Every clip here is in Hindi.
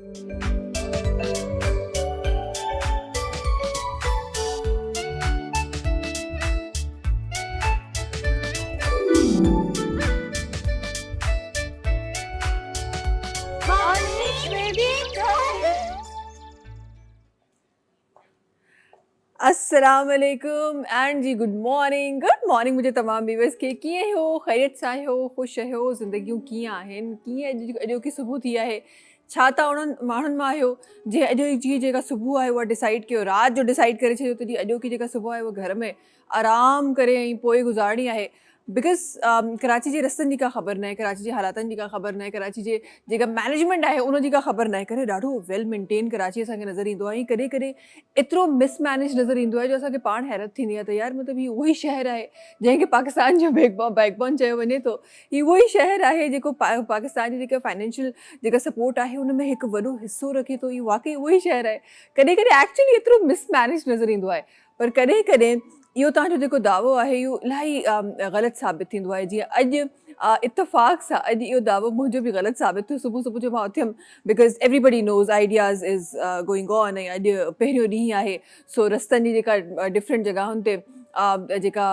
अस्सलाम वालेकुम एंड जी गुड मॉर्निंग मुझे तमाम व्यूअर्स के कीअं हो ख़ैरियत सां आहियो ख़ुशि आहियो ज़िंदगियूं कीअं आहिनि कीअं अॼु की सुबुह थी आहे छा तव्हां उन्हनि माण्हुनि मां आहियो जंहिं अॼु जी जेका सुबुह आहे उहा डिसाइड कयो राति जो डिसाइड करे छॾियो त जी अॼु की जेका सुबुह आहे उहा घर में आराम करे ऐं पोइ गुज़ारणी आहे बिकॉज़ कराची जे रस्तनि जी का ख़बर न आहे कराची जे हालातनि जी का ख़बर न आहे कराची जे जेका मैनेजमेंट आहे उन जी का ख़बर न आहे करे ॾाढो वेल मेंटेन कराची असांखे नज़र ईंदो आहे ऐं कॾहिं कॾहिं एतिरो मिसमैनेज नज़र ईंदो आहे जो असांखे पाण हैरत थींदी आहे त यार मतिलबु हीउ उहो ई शहर आहे जंहिंखे पाकिस्तान जो बैकबोन चयो वञे थो हीउ उहो ई शहर आहे जेको पाकिस्तान जी जेका फाइनेंशियल जेका सपोर्ट आहे उन में हिकु वॾो हिसो रखे थो हीउ वाकई उहो ई शहर आहे कॾहिं कॾहिं एक्चुअली एतिरो मिसमैनेज नज़र ईंदो आहे पर कॾहिं कॾहिं इहो तव्हांजो जेको दावो आहे इहो इलाही ग़लति साबित थींदो आहे जीअं अॼु इतफ़ाक़ सां अॼु इहो दावो मुंहिंजो बि ग़लति साबित थियो सुबुह सुबुह जो मां उथियमि because everybody knows ideas is going on ऐं अॼु पहिरियों ॾींहुं आहे सो रस्तनि जी जेका डिफरेंट जॻहुनि ते जेका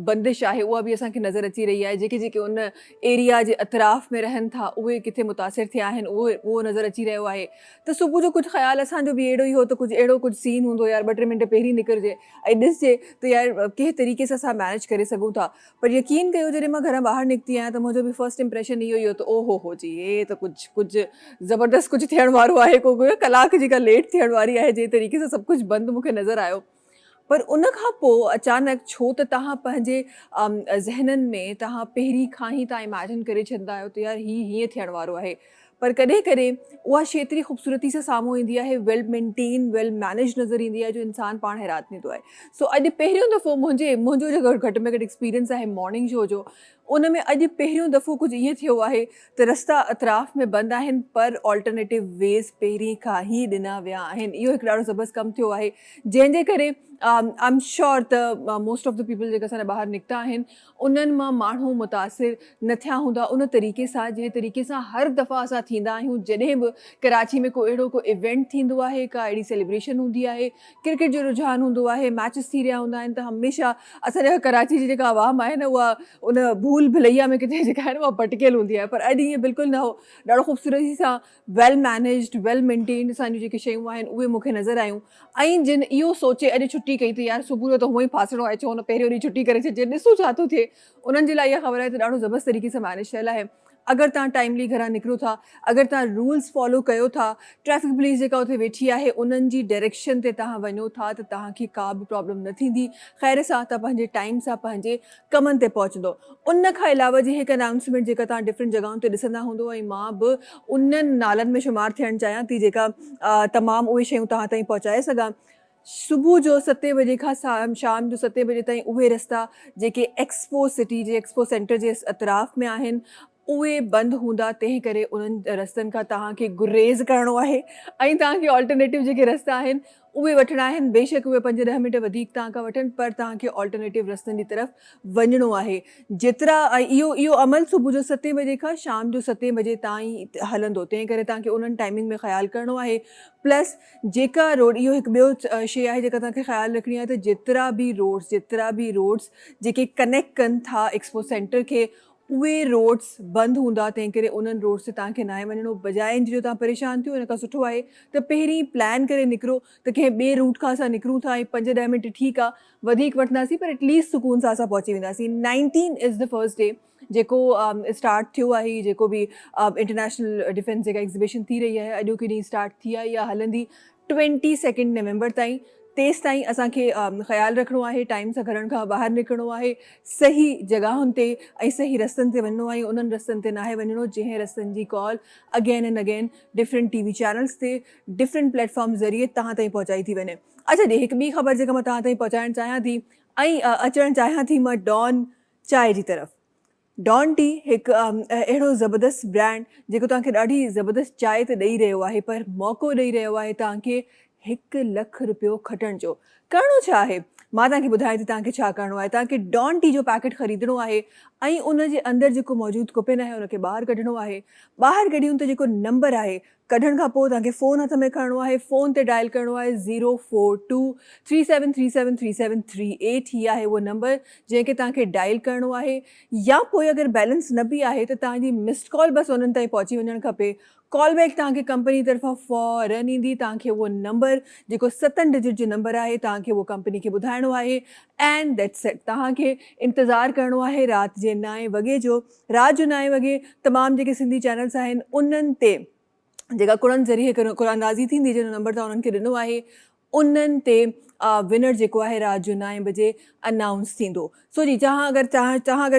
बंदिश आहे उहा बि असांखे नज़र अची रही आहे जेके जेके उन एरिया जे अतराफ़ में रहनि था उहे किथे मुतासिर थिया आहिनि उहो नज़र अची रहियो आहे त सुबुह जो कुझु ख़्यालु असांजो बि अहिड़ो ई हो त कुझु अहिड़ो कुझु सीन हूंदो यार 2-3 मिंट पहिरीं निकिरिजे ऐं ॾिसजे त यार कंहिं तरीक़े सां असां मैनेज करे सघूं था पर यकीन कयो जॾहिं मां घर ॿाहिरि निकिती आहियां त मुंहिंजो बि फर्स्ट इंप्रेशन इहो ई हो त ओहो हो जी हे त कुझु ज़बरदस्त कुझु थियण वारो आहे को कलाक जी का लेट थियण वारी आहे जंहिं तरीक़े सां सभु कुझु बंदि मूंखे नज़र आयो पर उन खां पोइ अचानक छो त तव्हां पंहिंजे ज़हननि में तव्हां पहिरीं खां ई तव्हां इमेजिन करे छॾंदा आहियो त यार हीअं थियण वारो आहे पर कॾहिं कॾहिं उहा शइ एतिरी ख़ूबसूरती सां साम्हूं ईंदी आहे वेल मेंटेन वेल मैनेज नज़र ईंदी आहे जो इंसानु पाण हैरान थींदो आहे सो अॼु पहिरियों दफ़ो मुंहिंजो जेको घटि में घटि एक्सपीरियंस आहे मॉर्निंग शो जो उन में अॼु पहिरियों दफ़ो कुझु ईअं थियो आहे त रस्ता अतराफ़ में बंदि आहिनि पर ऑल्टरनेटिव वेज़ पहिरीं खां ई ॾिना विया आहिनि इहो हिकु ॾाढो ज़बरदस्त कमु थियो आहे जंहिंजे करे आई एम श्योर त मोस्ट ऑफ द पीपल जेका असांजा ॿाहिरि निकिता आहिनि उन्हनि मां माण्हू मुतासिर न थिया हूंदा उन तरीक़े सां जंहिं तरीक़े सां हर दफ़ा असां थींदा आहियूं जॾहिं बि कराची में को इवेंट थींदो आहे का अहिड़ी सेलिब्रेशन हूंदी आहे क्रिकेट जो रुझान हूंदो आहे मैचिस थी रहिया हूंदा आहिनि त हमेशह असांजा कराची जी जेका आवाम आहे न उहा उन भूल भुलैया में किथे जेका आहे न उहा भटकियल हूंदी आहे पर अॼु ईअं बिल्कुलु न हो ॾाढो ख़ूबसूरती सां वेल मैनेज्ड वेल मेंटेन्ड असांजूं जेके शयूं आहिनि उहे मूंखे नज़र आयूं ऐं जिन इहो सोचे अॼु छुटी कई त यार सुबुह जो त हूअं ई फासणो आहे छो न पहिरियों ॾींहुं छुटी करे छॾिजे ॾिसूं छा थो थिए उन्हनि जे लाइ इहा ख़बर आहे त ॾाढो ज़बरदस्त तरीक़े सां मैनेज थियल आहे अगरि तव्हां टाइमली घरां निकिरो था अगरि तव्हां रूल्स फॉलो कयो था ट्रैफिक पुलिस जेका उते वेठी आहे उन्हनि जी डायरेक्शन ते तव्हां वञो था त तव्हांखे का बि प्रॉब्लम न थींदी ख़ैर सां तव्हां पंहिंजे टाइम सां पंहिंजे कमनि ते पहुचंदो उन खां अलावा जी हिकु अनाउंसमेंट जेका तव्हां डिफरेंट जॻहियुनि ते ॾिसंदा हूंदो ऐं मां बि उन्हनि नालनि में शुमारु थियणु चाहियां थी जेका तमामु उहे शयूं तव्हां ताईं पहुचाए सघां सुबुह जो 7 बजे खां शाम जो 7 बजे ताईं उहे रस्ता जेके एक्सपो सिटी जे एक्सपो सेंटर जे अतराफ़ में आहिनि उहे बंदि हूंदा तंहिं करे उन्हनि रस्तनि खां तव्हांखे गुरेज़ करिणो आहे ऐं तव्हांखे ऑल्टरनेटिव जेके रस्ता आहिनि उहे वठिणा आहिनि बेशक उहे 5-10 मिंट वधीक तव्हां खां वठनि पर तव्हांखे ऑल्टरनेटिव रस्तनि जी तरफ़ वञिणो आहे जेतिरा इहो अमल सुबुह जो 7 बजे खां शाम जो 7 बजे ताईं हलंदो तंहिं करे तव्हांखे उन्हनि टाइमिंग में ख़्यालु करिणो आहे प्लस जेका रोड इहो हिकु ॿियो शइ आहे जेका तव्हांखे ख़्यालु रखणी आहे त जेतिरा बि रोड्स जेके कनेक्ट कनि था एक्सपो सेंटर खे उहे रोड्स बंदि हूंदा तंहिं करे उन्हनि रोड्स ते तव्हांखे नाहे वञिणो बजाए जो तव्हां परेशान थियो हिन खां सुठो आहे त पहिरीं प्लान करे निकिरो त कंहिं ॿिए रूट खां असां निकिरूं था ऐं 5-10 मिंट ठीकु आहे वधीक वठंदासीं पर एटलीस्ट सुकून सां असां पहुची वेंदासीं 19 इज़ द फर्स्ट डे जेको स्टार्ट थियो आहे जेको बि इंटरनेशनल डिफेंस जेका एग्ज़िबिशन थी रही आहे अॼोकी ॾींहुं स्टार्ट थी आहे इहा हलंदी 22 नवंबर ताईं तेसि ताईं असांखे ख़्यालु रखिणो आहे टाइम सां घरनि खां ॿाहिरि निकिरणो आहे सही जॻहियुनि ते ऐं सही रस्तनि ते वञिणो आहे उन्हनि रस्तनि ते नाहे वञिणो जंहिं रस्तनि जी call again and again different TV channels ते डिफरेंट प्लेटफॉर्म ज़रिए तव्हां ताईं पहुचाई थी वञे अच्छा ॾे हिकु ॿी ख़बर जेका मां तव्हां ताईं पहुचाइणु चाहियां थी ऐं अचणु चाहियां थी मां डॉन चांहि जी तरफ़ डॉन टी हिकु अहिड़ो ज़बरदस्त ब्रांड जेको तव्हांखे ॾाढी ज़बरदस्त चांहि त ॾेई रहियो आहे पर मौक़ो ॾेई रहियो आहे तव्हांखे 1 लख रुपयो खटण जो करिणो छा आहे मां तव्हांखे ॿुधायां थी तव्हांखे छा करिणो आहे। तव्हांखे डॉन टी जो पैकेट ख़रीदणो आहे ऐं उन जे अंदरि जेको मौजूदु कुपिन आहे उनखे ॿाहिरि कढणो आहे। ॿाहिरि कढियूं त जेको नंबर आहे कढण खां पोइ तव्हांखे फ़ोन हथ में खणणो आहे। फ़ोन ते डायल करिणो आहे 04237373738। हीअ आहे उहो नंबर जंहिंखे तव्हांखे डायल करिणो आहे। या पोइ अगरि बैलेंस न बि आहे त तव्हांजी मिस्ड कॉल बसि उन्हनि ताईं पहुची वञणु खपे। कॉल बैक तव्हांखे कंपनी तरफ़ां फ़ौरन ईंदी। तव्हांखे उहो नंबर जेको 7 डिजिट जो नंबर आहे तव्हांखे उहो कंपनी खे ॿुधाइणो आहे एंड दैट्स इट। तव्हांखे इंतज़ारु करिणो आहे राति जे 9 वॻे जो। राति जो 9 वॻे तमामु जेके सिंधी चैनल्स आहिनि उन्हनि ते जेका कुड़नि ज़रिए कुरानंदाज़ी थींदी जंहिंजो नंबर तव्हां उन्हनि खे ॾिनो आहे उन्हनि ते विनर जेको आहे राति जो 9 बजे अनाउंस थींदो। सो जी तव्हां अगरि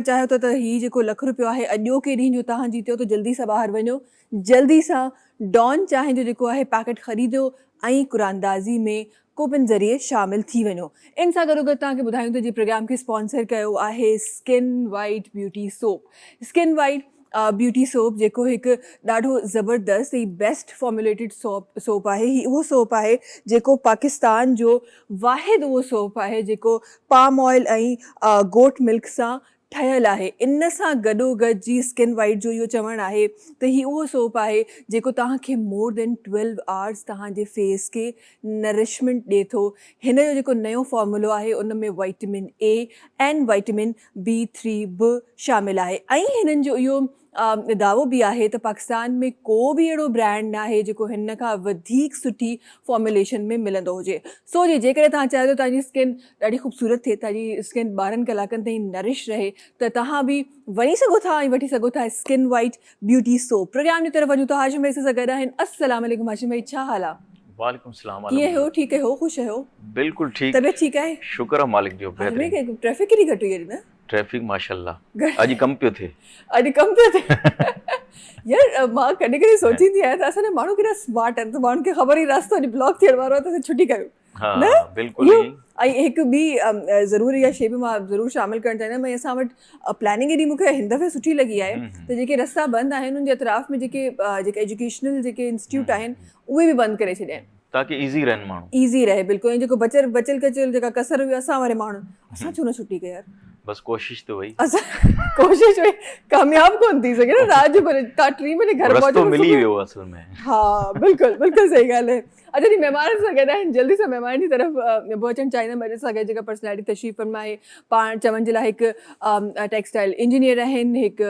चाहियो त हीउ जेको ₹1,00,000 आहे अॼोके ॾींहं जो तव्हां जीतियो त जल्दी सां ॿाहिरि वञो। जल्दी सां डॉन चांहि जो जेको आहे पैकेट ख़रीदो ऐं कुरानंदाज़ी में कूपन ज़रिए शामिलु थी वञो। इन सां गॾोगॾु तव्हांखे ॿुधायूं त जी प्रोग्राम खे स्पॉन्सर कयो आहे skin white beauty soap. Skin white beauty soap जेको हिकु ॾाढो ज़बरदस्त ऐं बेस्ट फॉर्मुलेटेड सोप आहे। ही उहो सोप आहे जेको पाकिस्तान जो वाहिद उहो सोप आहे जेको पाम ऑयल ऐं गोट मिल्क सां ठहियलु आहे। इन सां गॾोगॾु जी स्किन वाइट जो इहो चवणु आहे त हीउ उहो सोप आहे जेको तव्हांखे मोर देन 12 आवर्स तव्हांजे फेस खे नरिशमेंट ॾिए थो। हिन जो जेको नयो फॉर्मूलो आहे उन में विटामिन ए ऐं विटामिन B3 बि शामिलु आहे ऐं हिननि जो इहो दावो बि आहे त पाकिस्तान में को बि अहिड़ो ब्रांड न आहे जेको हिन खां वधीक सुठी फॉर्मुलेशन में मिलंदो हुजे। सो जी जेकॾहिं तव्हां चाहियो तव्हांजी स्किन ॾाढी ख़ूबसूरत थिए, तव्हांजी स्किन 12 कलाकनि ताईं नरिश रहे त तव्हां बि वञी सघो था ऐं वठी सघो था skin white beauty soap. Programme जी तरफ़ वञूं त हाशिम भाई सां गॾु आहिनि। अस्सलाम वालेकुम हाशिम भाई, छा हाल आहे? वालेकुम सलाम। कीअं हो? ठीकु आहियो? ख़ुशि आहियो? बिल्कुल ठीक। तबियत ठीकु आहे? शुक्र आहे मालिक जो। बेहतरीन। ट्रैफिक केॾी घटि हुई अॼु न? ट्रैफिक माशाल्लाह अॼु कम पियो थिए। अॼु कम पियो थिए। यार मां कॾहिं कॾहिं सोचींदी आहियां त असांजा माण्हू केॾा स्मार्ट आहिनि त माण्हुनि खे ख़बर ई रस्तो अॼु ब्लॉक थियण वारो आहे त असां छुटी कयूं। हाँ बिल्कुल। ऐं हिकु ॿी ज़रूरी इहा शइ बि मां ज़रूरु शामिलु करणु चाहींदमि। भई असां वटि प्लानिंग एॾी मूंखे हिन दफ़े सुठी लॻी आहे त जेके रस्ता बंदि आहिनि उन जे अतराफ़ में जेके एजुकेशनल जेके इंस्टीट्यूट आहिनि उहे बि बंदि करे छॾिया आहिनि ताकि ईज़ी रहनि माण्हू। ईज़ी रहे बिल्कुलु। ऐं जेको बचल कचल जेका कसर हुई असां वारे माण्हू असां छो न छुटी कयूं यार? बस कोशिश तो वही। असां कोशिश में कामयाब कोन थी सघे न। रात जो भले तव्हां 3 बजे घर पहुचो मिली वियो असल में। हाँ बिल्कुलु सही ॻाल्हि आहे। अच्छा जी महिमान सां गॾु आहिनि। जल्दी सां महिमान जी तरफ़ पहुचणु चाहींदमि। अॼु सां गॾु जेका पर्सनैलिटी तशरीफ़ फरमा आहे पाण चवण जे लाइ हिकु टेक्सटाइल इंजीनियर आहिनि, हिकु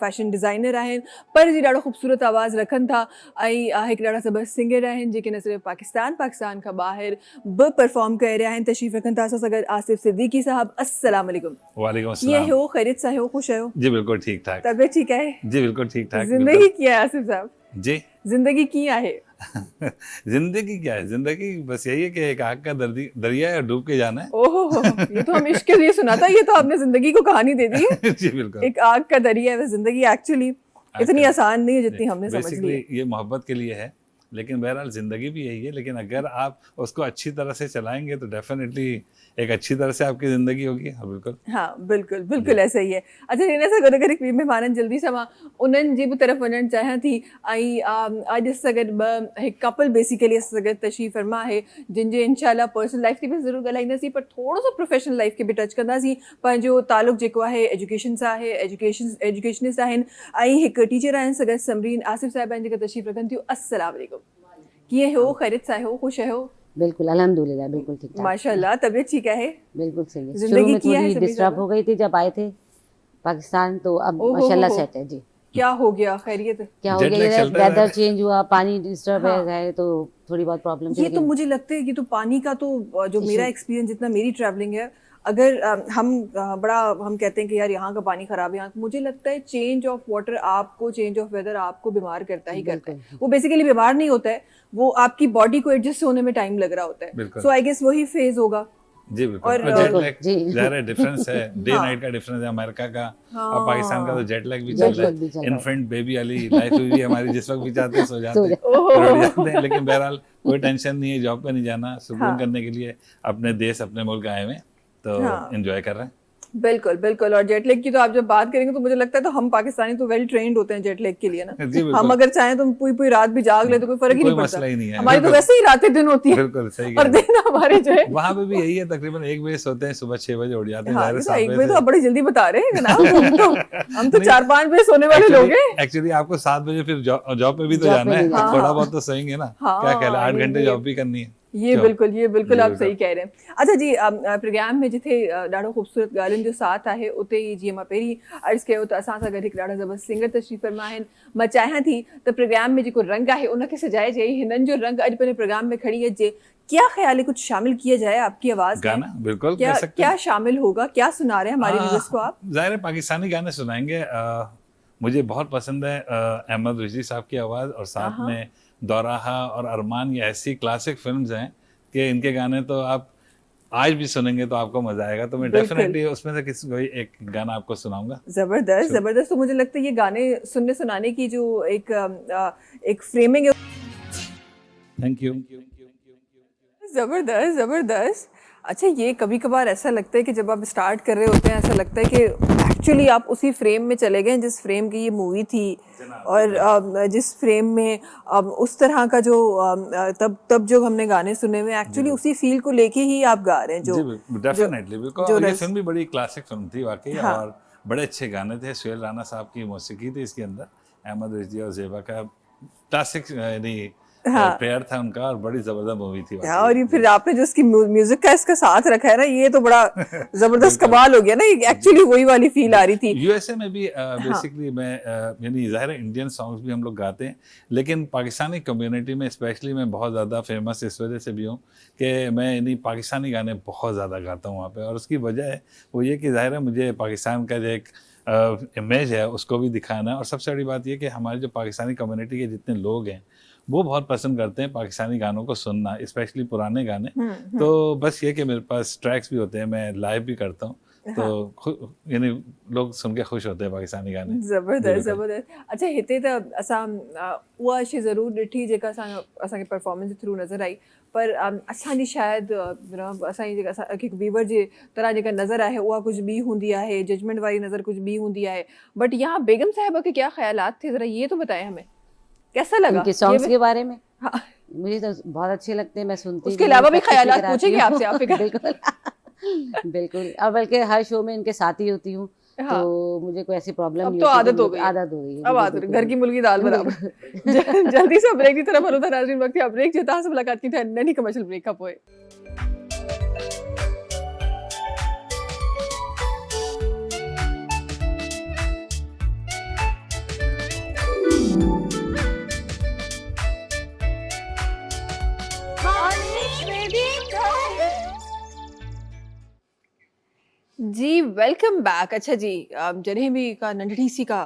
फैशन डिज़ाइनर आहिनि, पर जी ॾाढो ख़ूबसूरत आवाज़ु रखनि था ऐं हिकु ॾाढा ज़बरदस्त सिंगर आहिनि जेके न सिर्फ़ु पाकिस्तान खां ॿाहिरि बि परफॉर्म करे रहिया आहिनि। तशरीफ़ रखनि था असां सां गॾु आसिफ सिद्दीकी साहब। अस्सलाम वालेकुम। वालेकुम कीअं अस्सलाम। हो? ख़ैरियत सां हो? ख़ुशि आहियो? जी बिल्कुल ठीक ठाक। तबियत ठीकु आहे? जी बिल्कुल ठीक ठाक। ज़िंदगी कीअं आहे आसिफ साहब? जी ज़िंदगी कीअं आहे? जिंदगी क्या है? जिंदगी बस यही है कि एक आग का दरिया है, डूब के जाना है। ओहो, ये तो हम इश्क के लिए सुना था, ये तो आपने जिंदगी को कहानी दे दी है। जी बिल्कुल। एक आग का दरिया है जिंदगी। एक्चुअली इतनी आसान नहीं है जितनी हमने समझ ली है। ये मोहब्बत के लिए है, लेकिन बहरहाल जिंदगी भी यही है। लेकिन अगर आप उसको अच्छी तरह से चलाएंगे तो डेफिनेटली एक अच्छी तरह से आपकी ज़िंदगी होगी। हाँ बिल्कुल। हाँ बिल्कुल ऐसा ही है। अच्छा हिन सां गॾु हिकु ॿी महिमान जल्दी सां मां उन्हनि जी बि तरफ़ वञणु चाहियां थी ऐं अॼु सां गॾु हिकु कपल बेसिकली असां सां गॾु तशरीफ़ फरमा आहे जिनजे इंशाल्लाह पर्सनल लाइफ ते बि ज़रूरु ॻाल्हाईंदासीं, पर थोरो सो प्रोफेशनल लाइफ खे बि टच कंदासीं। पंहिंजो तालुक़ु जेको आहे एजुकेशन सां आहे। एजुकेशनिस्ट आहिनि ऐं हिकु टीचर आहिनि सां गॾु समरीन आसिफ साहिबा आहिनि जेका तशरीफ़ रखनि थियूं। अस्सलाम वालेकुम। कीअं हो? ख़ैरियत सां हो? ख़ुशि आहियो? बिल्कुल अल्हम्दुलिल्लाह बिल्कुल ठीक ठाक। माशाल्लाह तबियत ठीक है? बिल्कुल सही है। जिंदगी शुरू में क्या है थोड़ी सभी डिस्टर्ब हो गई थी जब आए थे पाकिस्तान, तो अब माशाल्लाह सेट है। जी क्या हो गया? खैरियत? क्या हो गया? वेदर चेंज हुआ, पानी डिस्टर्ब है तो थोड़ी बहुत प्रॉब्लम। ये तो मुझे लगता है कि तो पानी का तो जो मेरा एक्सपीरियंस जितना मेरी ट्रैवलिंग है, अगर हम कहते हैं कि यार यहाँ का पानी खराब है, यहाँ मुझे लगता है चेंज ऑफ वाटर आपको, चेंज ऑफ वेदर आपको बीमार करता ही करता है। वो बेसिकली बीमार नहीं होता है, वो आपकी बॉडी को एडजस्ट होने में टाइम लग रहा होता है। सो आई गेस वही फेज होगा। जी बिल्कुल। और जेट लैग ज़ाहिर डिफरेंस है, डे नाइट का डिफरेंस है। अमेरिका का और पाकिस्तान का तो जेट लैग भी चल रहा है। इन्फेंट बेबी वाली लाइफ भी हमारी जिस वक्त भी चाहते हैं सो जाते हैं। लेकिन बहरहाल कोई टेंशन नहीं है, जॉब पे नहीं जाना, सुकून करने के लिए अपने देश अपने मुल्क आए हुए तो एंजॉय कर रहे हैं। बिल्कुल बिल्कुल। और जेट लैग की तो आप जब बात करेंगे तो मुझे लगता है तो हम पाकिस्तानी तो वेल ट्रेंड होते हैं जेट लैग के लिए ना। जी बिल्कुल, हम अगर चाहें तो पूरी पूरी रात भी जाग ले तो कोई फर्क ही कोई नहीं पड़ता। मसला ही नहीं है, हमारी तो बिल्कुल। वैसे ही रातें दिन होती है बिल्कुल सही और कह रहे दिन हमारे जो है हैं। वहाँ पे भी यही है, तकरीबन 1 बजे सोते हैं, सुबह 6 बजे उठ जाते हैं। हाँ, ज़ाहिर है ये तो 7 एक बजे बजे तो से आप बड़ी जल्दी बता रहे हैं जनाब। हम तो नहीं, 4-5 बजे सोने वाले लोग हैं। एक्चुअली आपको 7 बजे फिर जॉब पे भी तो जॉब जाना पे है, भी जाना है। थोड़ा हाँ, बहुत तो सोएंगे ना। हाँ, क्या ख्याल है, 8 ये घंटे ये जॉब भी करनी है। ये क्यों? बिल्कुल जी आप बिल्कुल। सही कह रहे हैं। अच्छा जी, प्रोग्राम में जिथे ॾाढो ख़ूबसूरत ॻाल्हियुनि जो साथ आहे उते ई जीअं मां पहिरीं अर्ज़ु कयो त असां सां गॾु हिकु ॾाढा ज़बरदस्त सिंगर तशरीफ़ फरमा आहिनि। मां चाहियां थी त प्रोग्राम में जेको रंग आहे उनखे सजाइजे। हिननि जो रंग अॼु पंहिंजे प्रोग्राम में खड़ी अचे। क्या ख्याल है, कुछ शामिल किया जाए आपकी आवाज़ में? गाना बिल्कुल क्या कर सकते क्या हैं। शामिल होगा, क्या सुना रहे हैं हमारे व्यूअर्स को आप? ज़ाहिर है पाकिस्तानी गाने सुनाएंगे। मुझे बहुत पसंद है अहमद रिजवी साहब की आवाज़, और साथ हाँ, में दौराहा और अरमान, ये ऐसी क्लासिक फिल्म्स हैं कि इनके गाने तो आप आज भी सुनेंगे तो आपको मजा आएगा। तो मैं बिल्कुल। डेफिनेटली उसमें से किसी कोई एक गाना आपको सुनाऊंगा। जबरदस्त Sure. जबरदस्त। तो मुझे लगता है ये गाने सुनने सुनाने की जो एक फ्रेमिंग है, थैंक यू। जबरदस्त जबरदस्त। अच्छा, ये कभी कभार ऐसा लगता है कि जब आप स्टार्ट कर रहे होते हैं ऐसा लगता है कि एक्चुअली आप उसी फ्रेम में चले गए जिस फ्रेम की ये मूवी थी, और जिस फ्रेम में उस तरह का जो तब जो हमने गाने सुने हुए एक्चुअली उसी फील को लेके ही आप गा रहे हैं जी डेफिनेटली, जो बिकॉज ये रस। फिल्म भी बड़ी क्लासिक फिल्म थी वाकई, हाँ। और बड़े अच्छे गाने थे। सुहेल राना साहब की मौसीकी थी इसके अंदर, अहमद रिजवी और ज़ेबा का क्लासिक यानी हाँ। पेयर था उनका, और बड़ी जबरदस्त मूवी थी हाँ, और ये वाकई। फिर आपने जो इसकी म्यूजिक का इसका साथ रखा है ना, ये तो बड़ा जबरदस्त बिल्कुल। कमाल हो गया ना। एक्चुअली वही वाली फील आ रही थी। यूएसए में भी हाँ। बेसिकली मैं यानी ज़ाहिर है इंडियन सॉन्ग्स भी हम लोग गाते हैं, लेकिन पाकिस्तानी कम्युनिटी में स्पेशली मैं बहुत ज़्यादा फेमस इस वजह से भी हूँ कि मैं यानी पाकिस्तानी गाने बहुत ज़्यादा गाता हूँ वहाँ पे। और उसकी वजह है वो ये कि ज़ाहिर है मुझे पाकिस्तान का जो एक इमेज है उसको भी दिखाना है। और सबसे बड़ी बात ये कि हमारे जो पाकिस्तानी कम्युनिटी के जितने लोग हैं वो बहुत पसंद करते हैं पाकिस्तानी गानों को सुनना, स्पेशली पुराने गाने। तो बस ये कि मेरे पास ट्रैक्स भी होते हैं, मैं लाइव भी करता हूँ, तो यानी लोग सुन के खुश होते हैं पाकिस्तानी गाने। जबरदस्त जबरदस्त। अच्छा, हिते त असां उहा शइ ज़रूरु ॾिठी जेका असांखे परफॉर्मेंस जे थ्रू नज़र आई, पर असांजी शायदि असांजी जेका असांखे व्यूवर जे तरह जेका नज़र आहे उहा कुझु ॿी हूंदी आहे, जजमेंट वारी नज़र कुझु ॿी हूंदी आहे। बट यहाँ बेगम साहिबा के क्या ख्यालात थे, ज़रा ये तो बताएं हमें, कैसा लगा उनके सॉन्ग्स के बारे में? हाँ। मुझे तो बहुत अच्छे लगते हैं, मैं सुनती उसके भी हूँ, अलावा भी प्रैक्टिस ख्यालात कराती पूछेंगे हूँ। आपसे, आप फिक्र बिल्कुल बिल्कुल। अब बल्कि हर शो में इनके साथ ही होती हूँ, हाँ। तो मुझे कोई ऐसी प्रॉब्लम अब नहीं तो होती। आदत हो गई है। आदत हो गई है, अब बिल्कुल, आदत बिल्कुल, घर की मुर्गी दाल बराबर। जल्दी से ब्रेक की तरफ हलो था नाज़रीन। वक्त है ब्रेक जो तव्हां सां मुलाक़ात की थे नंढी कमर्शियल ब्रेक खां पोइ। जी वेलकम बैक। अच्छा जी, जॾहिं बि का नंढड़ी सी का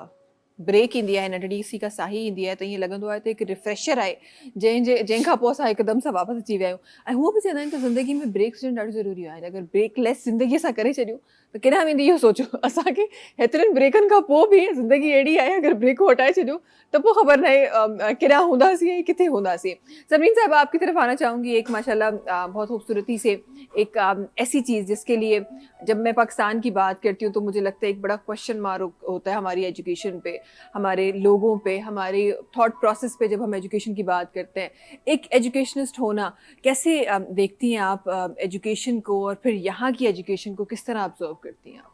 ब्रेक ईंदी आहे, नंढड़ी सी का साही ईंदी आहे, त ईअं लॻंदो आहे त हिकु रिफ्रेशर आहे जंहिंखां पोइ असां हिकदमि सां वापसि अची विया आहियूं। ऐं हूअ बि चवंदा आहिनि त ज़िंदगी में ब्रेक्स हुजणु ॾाढो ज़रूरी आहे। अगरि ब्रेक लेस ज़िंदगी असां करे छॾियूं त केॾांहुं वेंदी इहो सोचो। असांखे हेतिरनि ब्रेकनि खां पोइ बि ज़िंदगी अहिड़ी आहे, अगरि ब्रेकूं हटाए छॾियूं तो वो ख़बर नहीं केॾांहुं हूंदासीं ऐं किथे हूंदासीं। सरवीन साहब, आपकी तरफ आना चाहूँगी। एक माशाल्लाह बहुत खूबसूरती से एक ऐसी चीज़ जिसके लिए जब मैं पाकिस्तान की बात करती हूँ तो मुझे लगता है एक बड़ा क्वेश्चन मार्क होता है हमारी एजुकेशन पे, हमारे लोगों पे, हमारे थॉट प्रोसेस पे। जब हम एजुकेशन की बात करते हैं, एक एजुकेशनिस्ट होना, कैसे देखती हैं आप एजुकेशन को, और फिर यहाँ की एजुकेशन को किस तरह ऑब्जर्व करती हैं आप?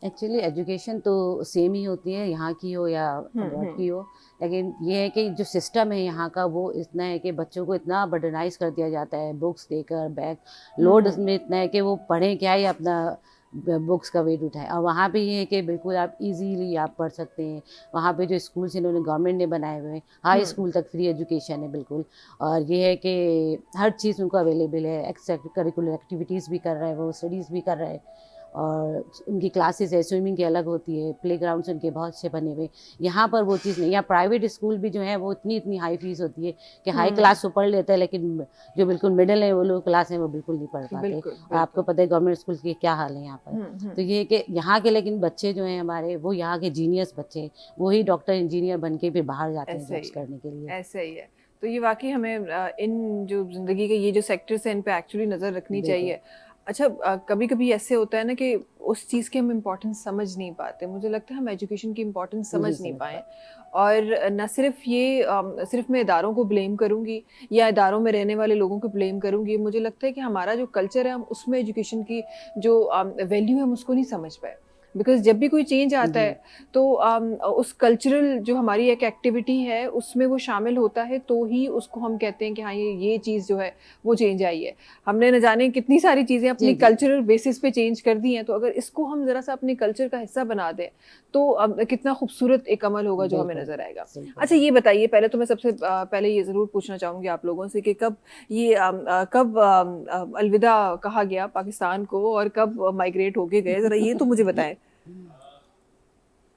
एक्चुअली एजुकेशन तो सेम ही होती है, यहाँ की हो या अब्रॉड की हो, लेकिन ये है कि जो सिस्टम है यहाँ का वो इतना है कि बच्चों को इतना बर्डनाइज कर दिया जाता है, बुक्स देकर बैग लोड में इतना है कि वो पढ़ें क्या ही अपना बुक्स का वेट उठाए। और वहाँ पे ये है कि बिल्कुल आप इजीली आप पढ़ सकते हैं। वहाँ पे जो स्कूल्स इन्होंने गवर्नमेंट ने बनाए हुए हैं, हाई स्कूल तक फ्री एजुकेशन है बिल्कुल। और ये है कि हर चीज़ उनको अवेलेबल है, एक्स्ट्रा करिकुलर एक्टिविटीज़ भी कर रहे हैं, वो स्टडीज़ भी कर रहे हैं। और उनकी क्लासेस है, स्विमिंग की अलग होती है, प्लेग्राउंड्स उनके बहुत अच्छे बने हुए। यहाँ पर वो चीज़ नहीं। यहाँ प्राइवेट स्कूल भी जो है वो इतनी हाई फीस होती है कि हाई क्लास तो पढ़ लेता है, लेकिन जो बिल्कुल मिडिल है वो लोग क्लास है वो बिल्कुल नहीं पढ़ पाते। और आपको पता है गवर्नमेंट स्कूल के क्या हाल है यहाँ पर। तो ये है कि यहाँ के लेकिन बच्चे जो हैं हमारे, वो यहाँ के जीनियस बच्चे, वही डॉक्टर इंजीनियर बन के फिर बाहर जाते हैं जॉब्स करने के लिए। ऐसा ही है। तो ये वाकई हमें इन जो ज़िंदगी के ये जो सेक्टर्स हैं इन पे एक्चुअली नज़र रखनी चाहिए। अच्छा, कभी कभी ऐसे होता है ना कि उस चीज़ की हम इम्पोर्टेंस समझ नहीं पाते। मुझे लगता है हम एजुकेशन की इम्पोर्टेंस समझ नहीं पाए। और न सिर्फ ये सिर्फ मैं इदारों को ब्लेम करूँगी या इदारों में रहने वाले लोगों को ब्लेम करूँगी। मुझे लगता है कि हमारा जो कल्चर है, हम उसमें एजुकेशन की जो वैल्यू है हम उसको नहीं समझ पाए। बिकॉज जब भी कोई चेंज आता है तो उस कल्चरल जो हमारी एक एक्टिविटी है उसमें वो शामिल होता है, तो ही उसको हम कहते हैं कि हाँ ये चीज़ जो है वो चेंज आई है। हमने न जाने कितनी सारी चीज़ें अपनी कल्चरल बेसिस पे चेंज कर दी हैं, तो अगर इसको हम ज़रा सा अपने कल्चर का हिस्सा बना दें तो कितना खूबसूरत एक अमल होगा जो हमें नज़र आएगा। अच्छा, ये बताइए, पहले तो मैं सबसे पहले ये ज़रूर पूछना चाहूँगी आप लोगों से कि कब अलविदा कहा गया पाकिस्तान को और कब माइग्रेट होके गए, ज़रा ये तो मुझे बताएं।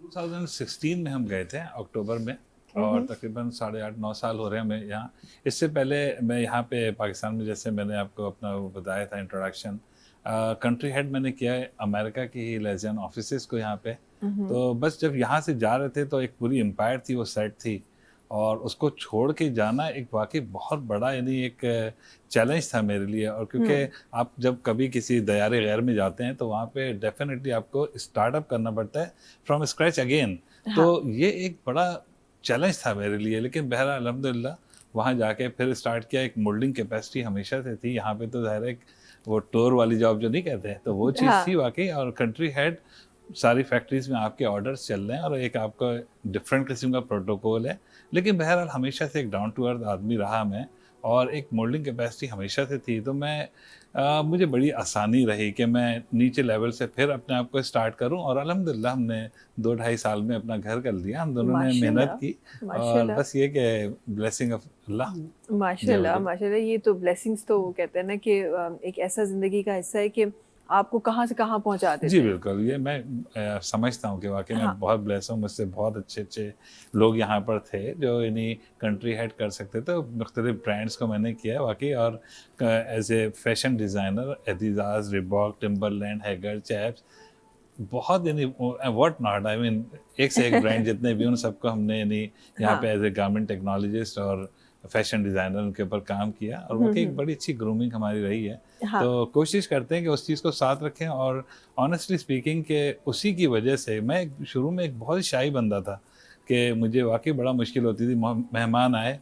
2016 में हम गए थे अक्टूबर में, और तकरीबन 8.5-9 साल हो रहे हैं हमें यहाँ। इससे पहले मैं यहाँ पे पाकिस्तान में, जैसे मैंने आपको अपना वो बताया था इंट्रोडक्शन, कंट्री हेड मैंने किया है अमेरिका की ही लेजियन ऑफिसेस को यहाँ पे। तो बस जब यहाँ से जा रहे थे तो एक पूरी एम्पायर थी, वो सेट थी, और उसको छोड़ के जाना एक वाकई बहुत बड़ा यानी एक चैलेंज था मेरे लिए। और क्योंकि आप जब कभी किसी दयारे गैर में जाते हैं तो वहाँ पे डेफिनेटली आपको स्टार्टअप करना पड़ता है फ्रॉम स्क्रैच अगेन। तो ये एक बड़ा चैलेंज था मेरे लिए, लेकिन बहरहाल अल्हम्दुलिल्लाह वहाँ जाके फिर स्टार्ट किया। एक मोल्डिंग कैपेसिटी हमेशा से थी यहाँ पे, तो ज़ाहिर है वो टूर वाली जॉब जो नहीं कहते हैं, तो वो चीज़ थी वाकई। और कंट्री हेड, सारी फैक्ट्रीज में आपके ऑर्डर्स चल रहे हैं और एक आपका डिफरेंट किस्म का प्रोटोकॉल है, लेकिन बहरहाल हमेशा से एक डाउन टू अर्थ आदमी रहा मैं, और एक मोल्डिंग कैपेसिटी हमेशा से थी। तो मैं मुझे बड़ी आसानी रही कि मैं नीचे लेवल से फिर अपने आप को स्टार्ट करूं, और अल्हम्दुलिल्लाह हमने 2-2.5 साल में अपना घर कर लिया। हम दोनों ने मेहनत की, और बस ये कि ब्लेसिंग ऑफ अल्लाह। माशाल्लाह माशाल्लाह, ये तो ब्लेसिंग्स तो कहते हैं ना कि एक ऐसा ज़िंदगी का हिस्सा है कि आपको कहाँ से कहाँ पहुँचा देते हैं। जी बिल्कुल, ये मैं समझता हूँ कि वाकई मैं बहुत ब्लेस हूँ। मुझसे बहुत अच्छे लोग यहाँ पर थे जो यानी कंट्री हेड कर सकते थे। मुख्तलिफ ब्रांड्स को मैंने किया वाकई, और as a fashion designer Adidas, Reebok, Timberland, Haggar, Chaps, बहुत यानी व्हाट नॉट, आई मीन एक से एक ब्रांड जितने भी उन सबको हमने यानी यहाँ पे एज ए गारमेंट टेक्नोलॉजिस्ट और फैशन डिज़ाइनर उनके ऊपर काम किया, और वो एक बड़ी अच्छी ग्रूमिंग हमारी रही है। तो कोशिश करते हैं कि उस चीज़ को साथ रखें। और ऑनेस्टली स्पीकिंग के उसी की वजह से मैं शुरू में एक बहुत शाई बंदा था कि मुझे वाकई बड़ा मुश्किल होती थी। मेहमान आए,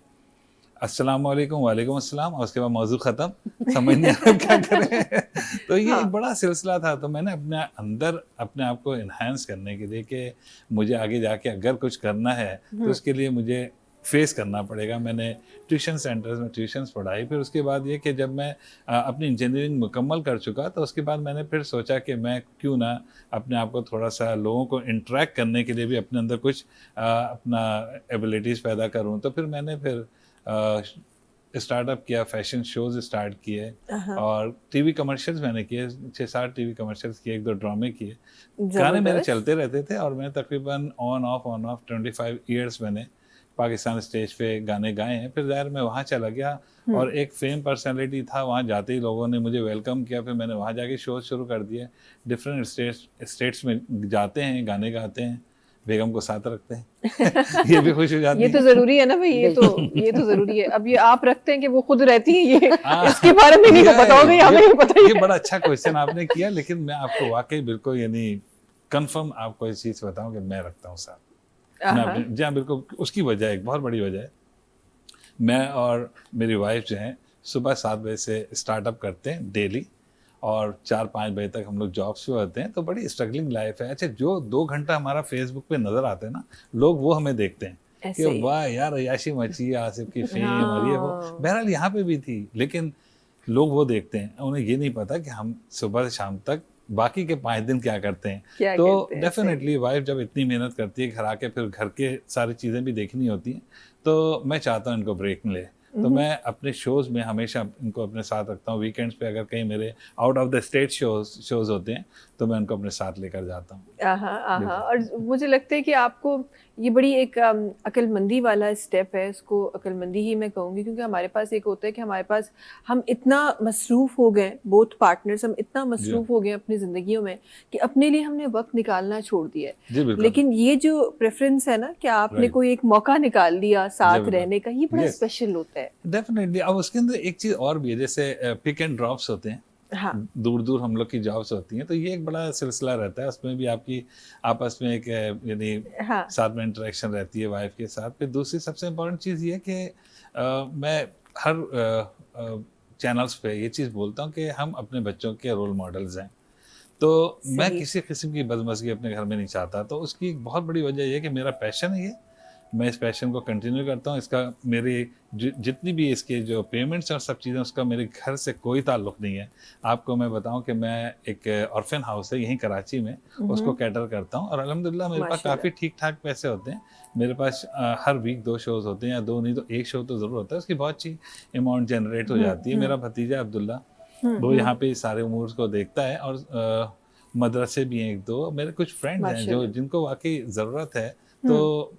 अस्सलाम वालेकुम, वालेकुम अस्सलाम, और उसके बाद मौजू ख़त्म, समझ नहीं आ रहा क्या करें। तो ये एक बड़ा सिलसिला था। तो मैंने अपने अंदर अपने आप को इन्हांस करने के लिए कि मुझे आगे जाके अगर कुछ करना है तो उसके लिए मुझे फेस करना पड़ेगा। मैंने ट्यूशन सेंटर्स में ट्यूशन्स पढ़ाई। फिर उसके बाद ये कि जब मैं अपनी इंजीनियरिंग मुकम्मल कर चुका तो उसके बाद मैंने फिर सोचा कि मैं क्यों ना अपने आप को थोड़ा सा लोगों को इंटरेक्ट करने के लिए भी अपने अंदर कुछ अपना एबिलिटीज़ पैदा करूं। तो फिर मैंने फिर स्टार्टअप किया, फैशन शोज़ स्टार्ट किए, और टीवी कमर्शियल्स मैंने किए, 6-7 टीवी कमर्शियल्स किए, 1-2 ड्रामे किए। गाने मेरे चलते रहते थे, और मैं तकरीबन ऑन ऑफ 25 ईयर्स मैंने पाकिस्तान स्टेज पे गाने गाए हैं। फिर ज़ाहिर मैं वहाँ चला गया, और एक फेम पर्सनैलिटी था, वहाँ जाते ही लोगों ने मुझे वेलकम किया। फिर मैंने वहाँ जाके शो शुरू कर दिए। डिफरेंट स्टेट्स में जाते हैं, गाने गाते हैं, बेगम को साथ रखते हैं। ये भी खुश हो जाती है। ये तो जरूरी है ना भाई, ये तो जरूरी है। अब ये आप रखते हैं कि वो खुद रहती है, ये इसके बारे में नहीं पता होगा, हमें नहीं पता। ये बड़ा अच्छा क्वेश्चन आपने किया, लेकिन मैं आपको वाकई बिल्कुल यानी कंफर्म आपको इस चीज़ बताऊं कि मैं रखता हूँ साथ। जी हाँ बिल्कुल, उसकी वजह एक बहुत बड़ी वजह है। मैं और मेरी वाइफ जो हैं सुबह 7 बजे से स्टार्टअप करते हैं डेली, और 4-5 बजे तक हम लोग जॉब्स पे होते हैं। तो बड़ी स्ट्रगलिंग लाइफ है। अच्छा, जो 2 घंटा हमारा फेसबुक पे नज़र आता है ना, लोग वो हमें देखते हैं कि वाह यार अय्याशी मची, आसिफ की फेम और ये वो। बहरहाल यहाँ पे भी थी, लेकिन लोग वो देखते हैं, उन्हें ये नहीं पता कि हम सुबह से शाम तक बाकी के 5 दिन क्या करते हैं। तो डेफिनेटली वाइफ जब इतनी मेहनत करती है, घर आके फिर घर के सारी चीज़ें भी देखनी होती हैं, तो मैं चाहता हूँ इनको ब्रेक मिले। तो मैं अपने शोज़ में हमेशा इनको अपने साथ रखता हूँ। वीकेंड्स पे अगर कहीं मेरे out of the state shows होते हैं तो मैं उनको अपने साथ लेकर जाता हूँ। और मुझे लगता है कि आपको ये बड़ी एक अक्लमंदी वाला स्टेप है, इसको अक्लमंदी ही मैं कहूँगी, क्योंकि हमारे पास एक होता है कि हमारे पास हम इतना मसरूफ़ हो गए, बोथ पार्टनर्स हम इतना मसरूफ़ हो गए अपनी ज़िंदगियों में कि अपने लिए हमने वक्त निकालना छोड़ दिया है। लेकिन ये जो प्रेफरेंस है ना कि आपने कोई एक मौका निकाल दिया साथ रहने का, ये बड़ा स्पेशल होता है। डेफिनेटली। अब उसके अंदर एक चीज़ और भी है, जैसे पिक एंड ड्रॉप्स होते हैं, हाँ दूर दूर हम लोग की जॉब्स होती हैं, तो ये एक बड़ा सिलसिला रहता है, उसमें भी आपकी आपस में एक यानी हाँ साथ में इंटरेक्शन रहती है वाइफ के साथ। फिर दूसरी सबसे इम्पोर्टेंट चीज़ ये कि मैं हर चैनल्स पे ये चीज़ बोलता हूँ कि हम अपने बच्चों के रोल मॉडल्स हैं। तो मैं सही। किसी किस्म की बदमज़गी अपने घर में नहीं चाहता, तो उसकी एक बहुत बड़ी वजह ये है कि मेरा पैशन है ये, मैं इस पैशन को कंटिन्यू करता हूँ। इसका मेरी जितनी भी इसके जो पेमेंट्स और सब चीज़ें, उसका मेरे घर से कोई ताल्लुक़ नहीं है। आपको मैं बताऊँ कि मैं एक ऑर्फन हाउस है यहीं कराची में, उसको कैटर करता हूँ, और अल्हम्दुलिल्लाह मेरे पास माशाल्लाह। काफ़ी ठीक ठाक पैसे होते हैं। मेरे पास हर वीक 2 शोज़ होते हैं, या 2 नहीं तो 1 शो तो ज़रूर होता है, उसकी बहुत अच्छी अमाउंट जनरेट हो जाती है। मेरा भतीजा अब्दुल्ला, वो यहाँ पे सारे उमूर को देखता है, और मदरसे भी हैं 1-2, मेरे कुछ फ्रेंड्स हैं जो जिनको वाकई ज़रूरत है। तो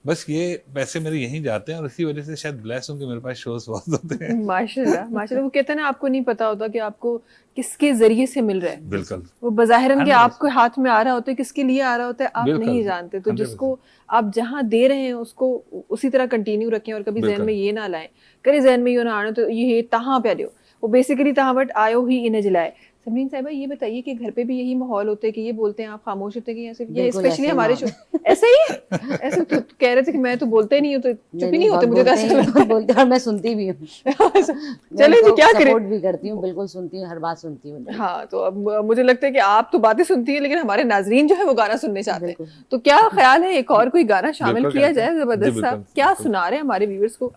बस ये पैसे मेरे यहीं जाते हैं, और इसी वजह से शायद ब्लेस हूँ कि मेरे पास शोज़ बहुत होते हैं। माशाल्लाह माशाल्लाह। वो कहते हैं ना, आपको नहीं पता होता कि आपको किसके जरिए से मिल रहा है। बिल्कुल। वो बज़ाहिरन कि 100% आपके हाथ में आ रहा होता है, किसके लिए आ रहा होता है आप बिल्कुल, नहीं जानते। तो 100%। जिसको आप जहाँ दे रहे हैं उसको उसी तरह कंटिन्यू रखें, और कभी जहन बिल्कुल। में ये ना लाएं, कभी जहन में ये ना आने तो ये तहाँ पे आयो, वो बेसिकली तहाँ बट आयो ही इन्हें जलाए। समरीन साहिबा, ये बताइए कि घर पे भी यही माहौल होता है कि ये बोलते हैं आप खामोश होते हैं, कि ऐसे ये बिल्कुल स्पेशली ऐसे हमारे शो ऐसे ही है? ऐसे तो कह रहे थे कि मैं तो बोलते नहीं हूँ, तो चुप ही नहीं होते, मुझे तो ऐसा लगता है। बोलते हैं, और मैं सुनती भी हूँ। चले जी, क्या करें। सपोर्ट भी करती हूँ, बिल्कुल सुनती हूँ, हर बात सुनती हूँ। हाँ, तो अब मुझे लगता है कि आप तो बातें सुनती हैं, लेकिन हमारे नाजरीन जो है वो गाना सुनने चाहते हैं। बिल्कुल। तो क्या ख्याल है, एक और कोई गाना शामिल बिल्कुल किया करते जाए? हैं। जबरदस्त जी, साहब, बिल्कुल, क्या बिल्कुल। सुना रहे हैं हमारे व्यूअर्स को?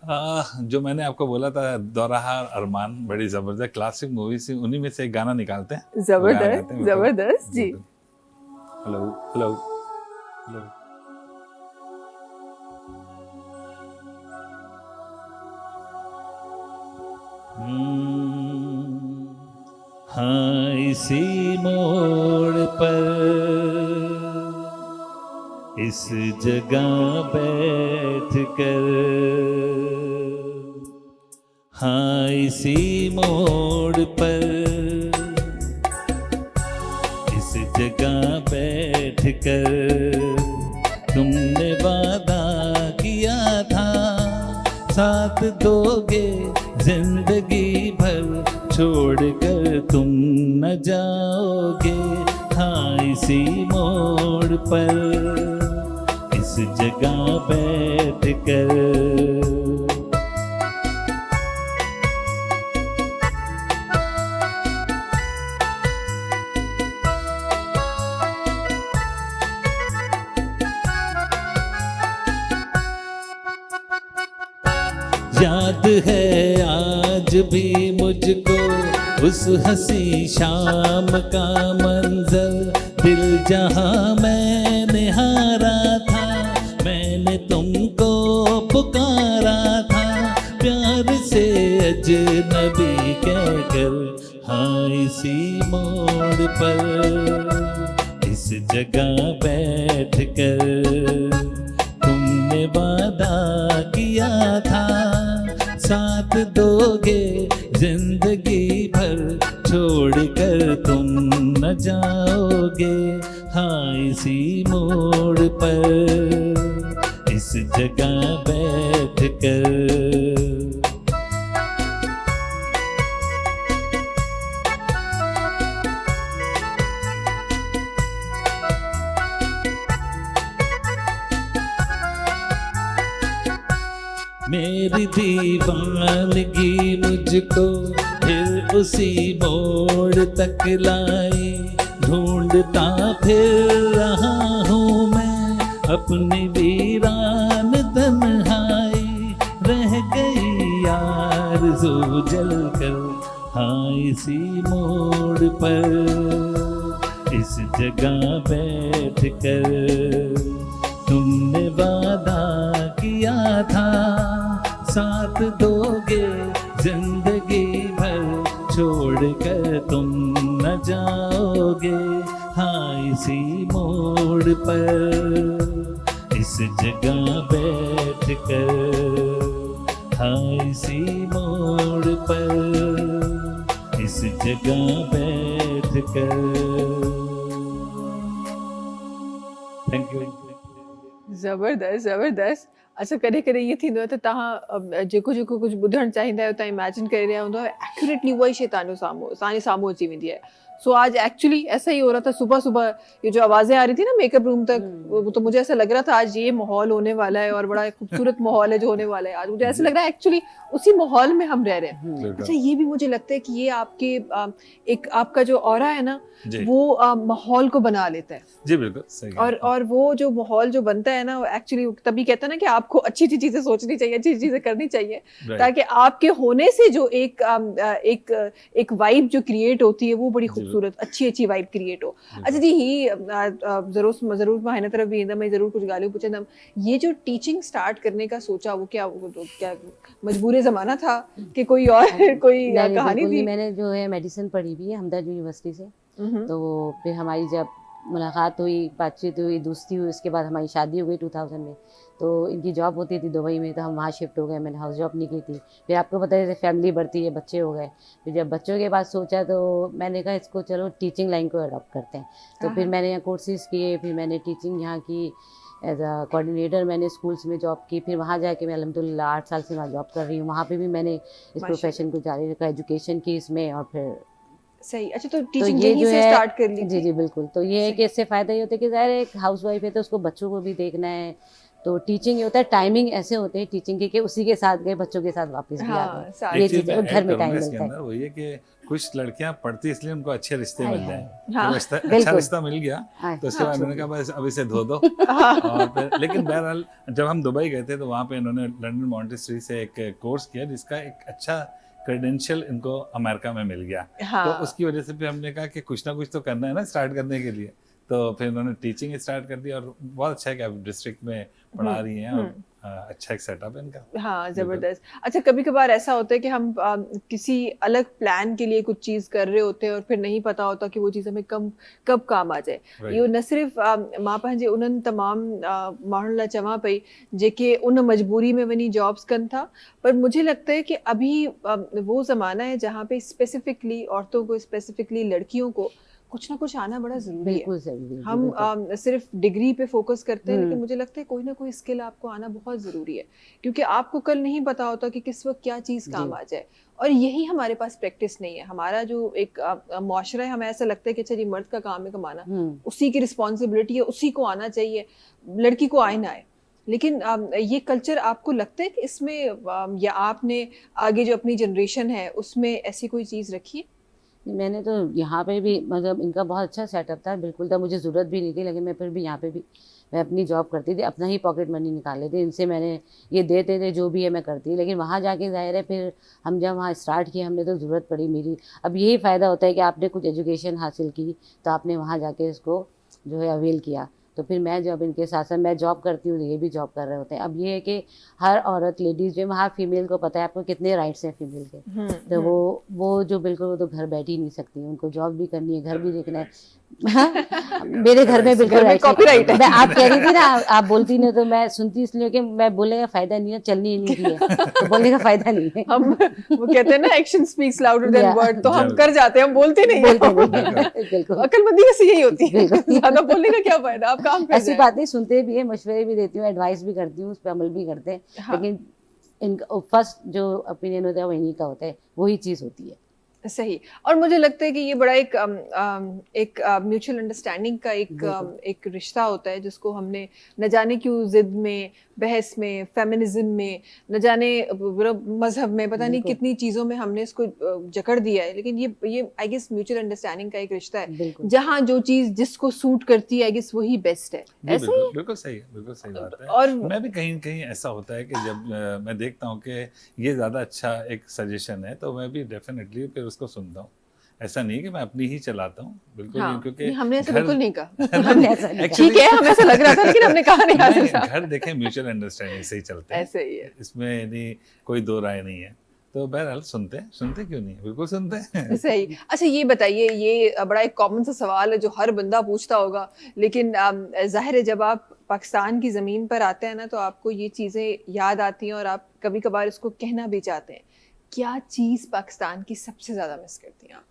जो मैंने आपको बोला था, दौराहा अरमान, बड़ी ज़बरदस्त क्लासिक मूवी से, उन्हीं में से एक गाना निकालते हैं। वो गाना गाते जबरदस्त हैं, जबरदस्त जी। Hello hello hello. हाँ, इसी मोड़ पर इस जगह बैठ कर, हाँ इसी मोड़ पर इस जगह बैठ कर तुमने वादा किया था, साथ दोगे जिंदगी भर, छोड़कर तुम न जाओगे। हाँ, इसी मोड़ पर इस जगह बैठ कर। याद है आज भी मुझको उस हंसी शाम का मंजर, दिल जहां मैंने हारा था, मैंने तुमको पुकारा था, प्यार से अजनबी कहकर। हाँ, इसी मोड़ पर इस जगह बैठ कर तुमने वादा किया था, साथ दोगे जिंदगी भर, छोड़कर तुम न जाओगे। हाँ, इसी मोड़ पर इस जगह बैठ कर। मेरी दीवानगी मुझको फिर उसी मोड़ तक लाई, ढूंढता फिर रहा हूँ मैं अपनी वीरान तन्हाई, रह गई आरज़ू जलकर। हाँ, इसी मोड़ पर इस जगह बैठ कर तुमने वादा किया था, साथ दोगे जिंदगी भर, छोड़कर तुम न जाओगे। हाँ, इसी मोड़ पर इस जगह बैठ कर। हाँ, इसी मोड़ पर इस जगह बैठ कर। Thank you. जबरदस्त जबरदस्त। अच्छा कॾहिं कॾहिं ईअं थींदो आहे त तव्हां जेको जेको कुझु ॿुधणु चाहींदा आहियो तव्हां इमेजिन करे रहिया हूंदो एक्यूरेटली उहा ई शइ तव्हांजे साम्हूं अची वेंदी आहे। सो आज एक्चुअली ऐसा ही हो रहा था, सुबह सुबह ये जो आवाज़ें आ रही थी ना मेकअप रूम तक, तो मुझे ऐसा लग रहा था आज ये माहौल होने वाला है और बड़ा खूबसूरत माहौल है जो होने वाला है आज। मुझे ऐसा लग रहा है एक्चुअली उसी माहौल में हम रह रहे हैं। अच्छा ये भी मुझे लगता है कि ये आपके एक आपका जो ऑरा है ना वो माहौल को बना लेता है। जी बिल्कुल सही। और वो जो माहौल जो बनता है ना एक्चुअली तभी कहता है ना कि आपको अच्छी अच्छी चीजें सोचनी चाहिए, अच्छी चीजें करनी चाहिए, ताकि आपके होने से जो एक वाइब जो क्रिएट होती है वो बड़ी खूबसूरत अच्छी वाइब क्रिएट हो। अच्छा जी ही जरूर मां हिन तरफ भी ईंदमि, मैं जरूर कुछ ॻाल्हियूं पुछंदमि। ये जो टीचिंग स्टार्ट करने का सोचा वो क्या मजबूरी जमाना था कि कोई और कोई कहानी थी? मैंने जो है मेडिसिन पढ़ी हुई है हमदर्द यूनिवर्सिटी से, तो फिर हमारी जब मुलाकात हुई, बातचीत हुई, दोस्ती हुई, उसके बाद हमारी शादी हो गई 2000 में। तो इनकी जॉब होती थी दुबई में, तो हम वहाँ शिफ्ट हो गए। मैंने हाउस जॉब नहीं की थी। फिर आपको पता है जैसे फैमिली बढ़ती है, बच्चे हो गए। फिर जब बच्चों के बाद सोचा तो मैंने कहा इसको चलो टीचिंग लाइन को अडॉप्ट करते हैं। तो फिर मैंने यहाँ कोर्सेज़ किए, फिर मैंने टीचिंग यहाँ की एज अ कोऑर्डिनेटर, मैंने स्कूल्स में जॉब की। फिर वहाँ जाके मैं अल्हम्दुलिल्लाह 8 साल से वहाँ जॉब कर रही हूँ। वहाँ पे भी मैंने इस प्रोफेशन को जारी रखा, एजुकेशन की इसमें, और फिर सही। अच्छा तो टीचिंग यहीं से स्टार्ट कर ली? जी बिल्कुल। तो ये है कि इससे फ़ायदा ये होता है कि ज़ाहिर है एक हाउसवाइफ है तो उसको बच्चों को भी देखना है, तो टीचिंग ये होता है टाइमिंग ऐसे होते हैं टीचिंग के कि उसी के साथ गए बच्चों के साथ वापस भी आते हैं। ये चीज़ घर में टाइम मिलता है। वही है कि कुछ लड़कियां पढ़ती इसलिए उनको अच्छे रिश्ते मिल जाए। अच्छा रिश्ता मिल गया तो उसके बाद मैंने कहा बस अब इसे धो दो। और फिर लेकिन बहरहाल जब हम दुबई गए थे तो वहाँ पे इन्होंने लंदन मॉन्टेसरी से एक कोर्स किया जिसका एक अच्छा क्रेडेंशियल इनको अमेरिका में मिल गया। तो उसकी वजह से फिर हमने कहा कि कुछ ना कुछ तो करना है ना स्टार्ट करने के लिए। तो फिर उन्होंने टीचिंग स्टार्ट कर दी और बहुत अच्छा है कि आप डिस्ट्रिक्ट में पढ़ा रही हैं और अच्छा एक सेटअप है इनका। हाँ जबरदस्त। अच्छा कभी कभार ऐसा होता है कि हम किसी अलग प्लान के लिए कुछ चीज़ कर रहे होते हैं और फिर नहीं पता होता कि वो चीज़ हमें कब काम आ जाए। इहो न सिर्फ़ मां पंहिंजे उन्हनि तमाम माण्हुनि लाइ चवां पई जेके उन मजबूरी में वञी जॉब्स कनि था, पर मुझे लगता है कि अभी वो ज़माना है जहाँ पे स्पेसिफिकली औरतों को, स्पेसिफिकली लड़कियों को कुछ ना कुछ आना बड़ा ज़रूरी है। हम सिर्फ डिग्री पे फोकस करते हैं, लेकिन मुझे लगता है कोई ना कोई स्किल आपको आना बहुत ज़रूरी है, क्योंकि आपको कल नहीं पता होता कि किस वक्त क्या चीज़ काम आ जाए। और यही हमारे पास प्रैक्टिस नहीं है। हमारा जो एक मुआशरा है, हमें ऐसा लगता है कि अच्छा जी मर्द का काम है कमाना, उसी की रिस्पॉन्सिबिलिटी है, उसी को आना चाहिए, लड़की को आए ना आए। लेकिन ये कल्चर आपको लगता है कि इसमें या आपने आगे जो अपनी जनरेशन है उसमें ऐसी कोई चीज़ रखी है? मैंने तो यहाँ पे भी मतलब इनका बहुत अच्छा सेटअप था, बिल्कुल था, मुझे ज़रूरत भी नहीं थी, लेकिन मैं फिर भी यहाँ पे भी मैं अपनी जॉब करती थी, अपना ही पॉकेट मनी निकाल लेती, इनसे मैंने ये देते थे जो भी है मैं करती। लेकिन वहाँ जाके ज़ाहिर है फिर हम जब वहाँ स्टार्ट किया हमने तो ज़रूरत पड़ी मेरी। अब यही फ़ायदा होता है कि आपने कुछ एजुकेशन हासिल की तो आपने वहाँ जाके इसको जो है अवेल किया। तो फिर मैं जब इनके साथ साथ मैं जॉब करती हूँ, ये भी जॉब कर रहे होते हैं। अब ये है कि हर औरत लेडीज़ जो वहाँ फीमेल को पता है आपको कितने राइट्स हैं फीमेल के, तो वो जो बिल्कुल वो तो घर बैठ ही नहीं सकती, उनको जॉब भी करनी है, घर भी देखना है। मेरे घर में बिल्कुल कॉपीराइट है। मैं आप कह रही थी ना, आप बोलती नहीं तो मैं सुनती इसलिए कि मैं बोलने का फायदा नहीं है, चलनी ही नहीं है तो बोलने का फायदा नहीं है। हम वो कहते हैं ना action speaks louder than word, तो हम कर जाते हैं, हम बोलते नहीं हैं। अक्लमंदी वैसे यही होती है, ज्यादा बोलने का क्या फायदा, आप काम कर ऐसी बात नहीं, सुनते भी है, मशवरे भी देती हूँ, एडवाइस भी करती हूँ, उस पर अमल भी करते हैं। लेकिन इनका फर्स्ट जो ओपिनियन होता है वो इन्हीं का होता है, वही चीज़ होती है। सही। और मुझे लगता है कि ये बड़ा एक म्यूचुअल अंडरस्टैंडिंग का एक रिश्ता होता है, जिसको हमने न जाने क्यों जिद में, बहस में, फेमिनिज्म में, न जाने मजहब में, पता नहीं कितनी चीज़ों में हमने इसको जकड़ दिया है। लेकिन ये आई गेस म्यूचुअल अंडरस्टैंडिंग का एक रिश्ता है, जहाँ जो चीज़ जिसको सूट करती है आई गेस वही बेस्ट है। ऐसा ही बिल्कुल सही है, बिल्कुल सही बात है। और मैं भी कहीं कहीं ऐसा होता है कि जब मैं देखता हूँ कि ये ज़्यादा अच्छा एक सजेशन है तो मैं भी डेफिनेटली फिर उसको सुनता हूँ। ऐसा नहीं कि मैं अपनी ही चलाता हूँ, बिल्कुल नहीं, क्योंकि हमने ऐसा बिल्कुल नहीं कहा। ठीक है, हमें ऐसा लग रहा था लेकिन हमने कहा नहीं। घर देखें म्यूचुअल अंडरस्टैंडिंग से ही चलते हैं, ऐसे ही है, इसमें नहीं कोई दो राय नहीं है। तो बहरहाल सुनते क्यों नहीं, बिल्कुल सुनते हैं। सही। अच्छा ये बताइए, ये बड़ा एक कॉमन सा सवाल है जो हर बंदा पूछता होगा, लेकिन जाहिर है जब आप पाकिस्तान की ज़मीन पर आते हैं ना तो आपको ये चीज़ें याद आती हैं और आप कभी कभार इसको कहना भी चाहते हैं। क्या चीज़ पाकिस्तान की सबसे ज़्यादा मिस करती हैं आप?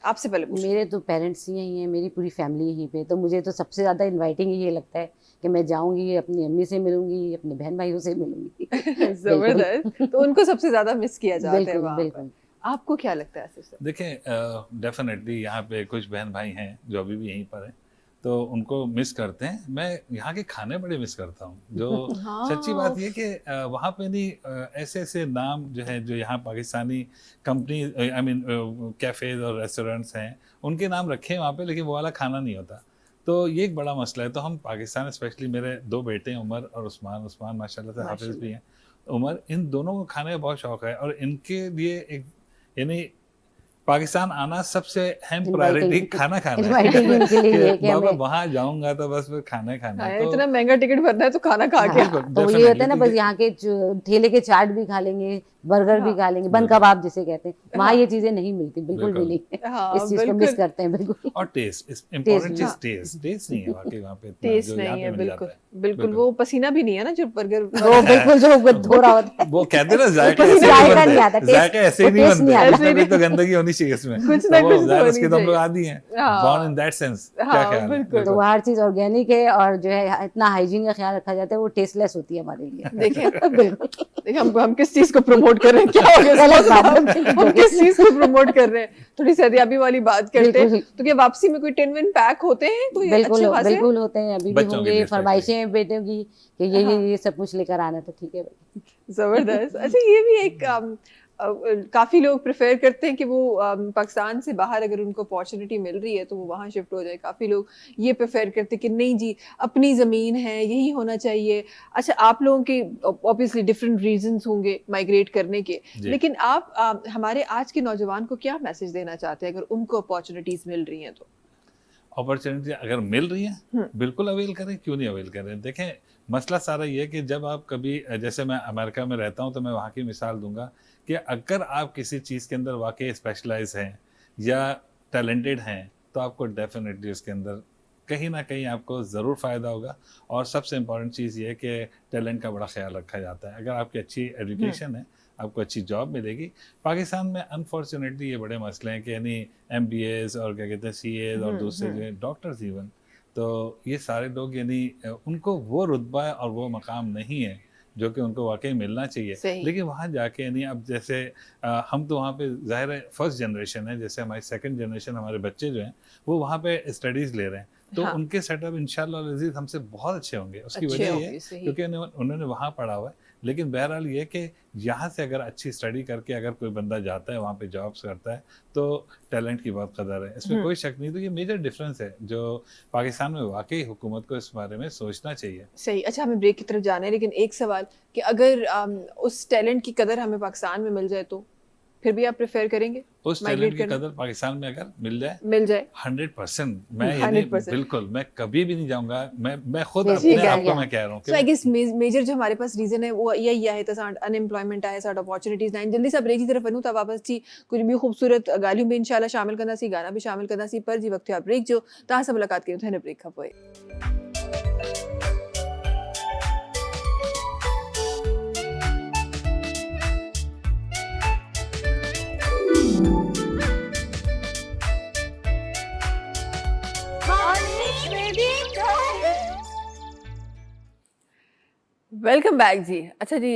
आपसे पहले पूछूं। मेरे तो पेरेंट्स ही यहीं हैं, मेरी पूरी फैमिली यहीं पे, तो मुझे तो सबसे ज़्यादा इनवाइटिंग ये लगता है कि मैं जाऊंगी अपनी अम्मी से मिलूंगी, अपने बहन भाइयों से मिलूंगी। जबरदस्त। तो उनको सबसे ज्यादा मिस किया जाता है बिल्कुल वहाँ पर। बिल्कुल। आपको क्या लगता है सिस्टर? देखें, डेफिनेटली यहाँ पे कुछ बहन भाई हैं जो अभी भी यहीं पर हैं, तो उनको मिस करते हैं। मैं यहाँ के खाने बड़े मिस करता हूँ। जो सच्ची बात ये कि वहाँ पे नहीं, ऐसे ऐसे नाम जो है जो यहाँ Pakistani company, I mean cafes और रेस्टोरेंट्स हैं, उनके नाम रखे हैं वहाँ पे, लेकिन वो वाला खाना नहीं होता। तो ये एक बड़ा मसला है। तो हम पाकिस्तान, स्पेशली मेरे 2 बेटे हैं, उमर और उस्मान। उस्मान माशाल्लाह से हाफिज़ भी हैं। उमर, इन दोनों को खाने का बहुत शौक़ है, और इनके लिए एक, यानी पाकिस्तान आना सबसे अहम प्रायोरिटी खाना खाना है। इनके लिए ये कि बाबा हमें वहाँ जाऊंगा तो बस फिर खाना खाना है। तो इतना महंगा टिकट भरना है तो खाना खा के। बिल्कुल, तो ये होता है ना, definitely, बस यहाँ के ठेले के चाट भी खा लेंगे, बर्गर भी खा लेंगे, बन कबाब जिसे कहते हैं, वहाँ ये चीजें नहीं मिलती, बिल्कुल भी नहीं। इस चीज को मिस करते हैं बिल्कुल। और टेस्ट, इम्पोर्टेंट चीज टेस्ट नहीं है वाकई वहाँ पे इतना टेस्ट जो नहीं यहाँ है, पे मिल बिल्कुल जाता है। बिल्कुल। वो पसीना भी नहीं है ना जो बर्गर। वो बिल्कुल जो धो रहा होता है, वो कहते हैं ना जायका उसमें ऐसे जायका नहीं नहीं आता, बनते, जायका ऐसे ही नहीं टेस्ट नहीं बनते, आता। कुछ ना कुछ तो गंदगी होनी चाहिए इसमें। कुछ ना तो कुछ वो तो जाहिर होनी उसके तो हम लोग चाहिए। आदी हैं, हाँ। Born in that sense. क्या हाँ, ख्याल है? बिल्कुल। तो हर चीज ऑर्गेनिक है, और जो है इतना हाइजीन का ख्याल रखा जाता है, वो टेस्टलेस होती है हमारे लिए। देखें बिल्कुल देखिए हम किस चीज को प्रमोट कर रहे हैं, क्या हो गया? गलत बात है, हम किस चीज को प्रमोट कर रहे हैं? थोड़ी सदियाबी वाली बात करते हैं। बिल्कुल। तो क्या वापसी में कोई टिन विन पैक होते हैं कोई बिल्कुल अच्छे खासे? बिल्कुल होते हैं, अभी भी बच्चों के होंगे लिए फरमाइशें हैं बेटों की कि ये सब कुछ लेकर आना, तो ठीक है भाई। जबरदस्त। अच्छा, ये भी एक काफी लोग प्रेफर करते हैं कि वो पाकिस्तान से बाहर अगर उनको अपॉर्चुनिटी मिल रही है तो वो वहाँ शिफ्ट हो जाए। काफी लोग ये प्रेफर करते हैं कि नहीं जी, अपनी जमीन है, यही होना चाहिए। अच्छा, आप लोगों के ऑब्वियसली डिफरेंट रीजंस होंगे माइग्रेट करने के, लेकिन आप हमारे आज के नौजवान को क्या मैसेज देना चाहते हैं अगर उनको अपॉर्चुनिटीज मिल रही हैं तो? अपॉर्चुनिटी अगर मिल रही है बिल्कुल अवेल करें, क्यों नहीं अवेल करें। देखें, मसला सारा ये है कि जब आप कभी, जैसे मैं अमेरिका में रहता हूँ तो मैं वहाँ की मिसाल दूंगा कि अगर आप किसी चीज़ के अंदर वाकई स्पेशलाइज हैं या टैलेंटेड हैं तो आपको डेफिनेटली उसके अंदर कहीं ना कहीं आपको ज़रूर फ़ायदा होगा। और सबसे इम्पॉर्टेंट चीज़ ये है कि टैलेंट का बड़ा ख्याल रखा जाता है। अगर आपकी अच्छी एजुकेशन है, आपको अच्छी जॉब मिलेगी। पाकिस्तान में अनफॉर्चुनेटली ये बड़े मसले हैं कि यानी MBAs और क्या कहते हैं CAs और दूसरे जो डॉक्टर्स इवन, तो ये सारे लोग यानी उनको वो रुतबा और वो मकाम नहीं है जो कि उनको वाकई मिलना चाहिए। लेकिन वहाँ जाके यानी अब जैसे हम तो वहाँ पे ज़ाहिर है फर्स्ट जनरेशन है, जैसे हमारी सेकंड जनरेशन, हमारे बच्चे जो हैं वो वहाँ पे स्टडीज़ ले रहे हैं, तो उनके सेटअप इंशाल्लाह अज़ीज़ हमसे बहुत अच्छे होंगे। उसकी वजह ये है क्योंकि उन्होंने वहाँ पढ़ा हुआ है। लेकिन बहरहाल ये कि यहाँ से अगर अच्छी स्टडी करके अगर कोई बंदा जाता है वहाँ पे जॉब्स करता है तो टैलेंट की बहुत कदर है, इसमें कोई शक नहीं। तो ये मेजर डिफरेंस है जो पाकिस्तान में वाकई हुकूमत को इस बारे में सोचना चाहिए। सही। अच्छा, हमें ब्रेक की तरफ जाना है, लेकिन एक सवाल कि अगर उस टैलेंट की कदर हमें पाकिस्तान में मिल जाए तो फिर भी आप प्रेफर करेंगे? उस टैलेंट की कदर पाकिस्तान में अगर मिल जाए 100%, मैं यानी बिल्कुल मैं कभी भी नहीं जाऊंगा। मैं खुद अपने आप को मैं कह रहा हूँ सो आई गेस मेजर जो हमारे पास रीजन है वो यही है तो अनएम्प्लॉयमेंट है, साड अपॉर्चुनिटीज नहीं। जल्दी से ब्रेक की तरफ वनू तब वापस जी कुछ भी खूबसूरत गालियों में इंशाल्लाह शामिल करना सी, गाना भी शामिल करना सी, पर जी वक्त आप ब्रेक जो तहां से मुलाकात करें थे ब्रेक खपोए। वेलकम बैक जी। अच्छा जी,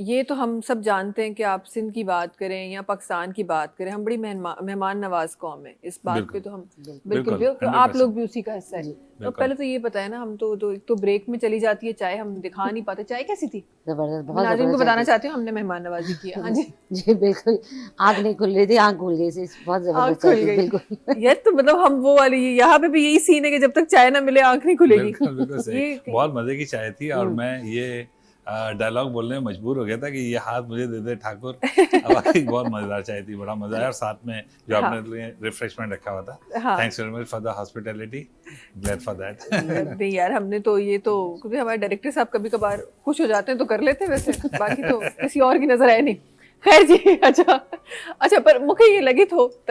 ये तो हम सब जानते हैं कि आप सिंध की बात करें या पाकिस्तान की बात करें, हम बड़ी मेहमान नवाज कौम है। इस बात पे तो हम बिल्कुल आप लोग भी उसी का हिस्सा है। तो पहले तो ये बताएं ना, हम तो ब्रेक में चली जाती है चाय, हम दिखा नहीं पाते। चाय कैसी थी? जबरदस्त, नाज़रीन को बताना चाहती हूँ हमने मेहमान नवाजी की। हाँ जी जी बिल्कुल, आँख नहीं खुल रही थी, आँख खुल गई, बहुत जबरदस्त खुल गई बिल्कुल। यार तो मतलब हम वो वाली, यहाँ पे भी यही सीन है कि जब तक चाय ना मिले आँख नहीं खुलेगी। बहुत मजे की चाय थी और मैं ये डायलॉग बोलने में मजबूर हो गया था कि ये हाथ मुझे दे दे ठाकुर। वाकई बहुत मजेदार चाय थी, बड़ा मजा आया। और साथ में जो आपने लिए रिफ्रेशमेंट रखा हुआ था, thanks very much for the hospitality, glad for that. नहीं यार, हमने तो ये तो क्योंकि हमारे डायरेक्टर साहब कभी कभार खुश हो जाते हैं तो कर लेते हैं, वैसे बाकी तो किसी और की नजर आए नहीं। खैर जी, अच्छा पर मूंखे ये लगे थो त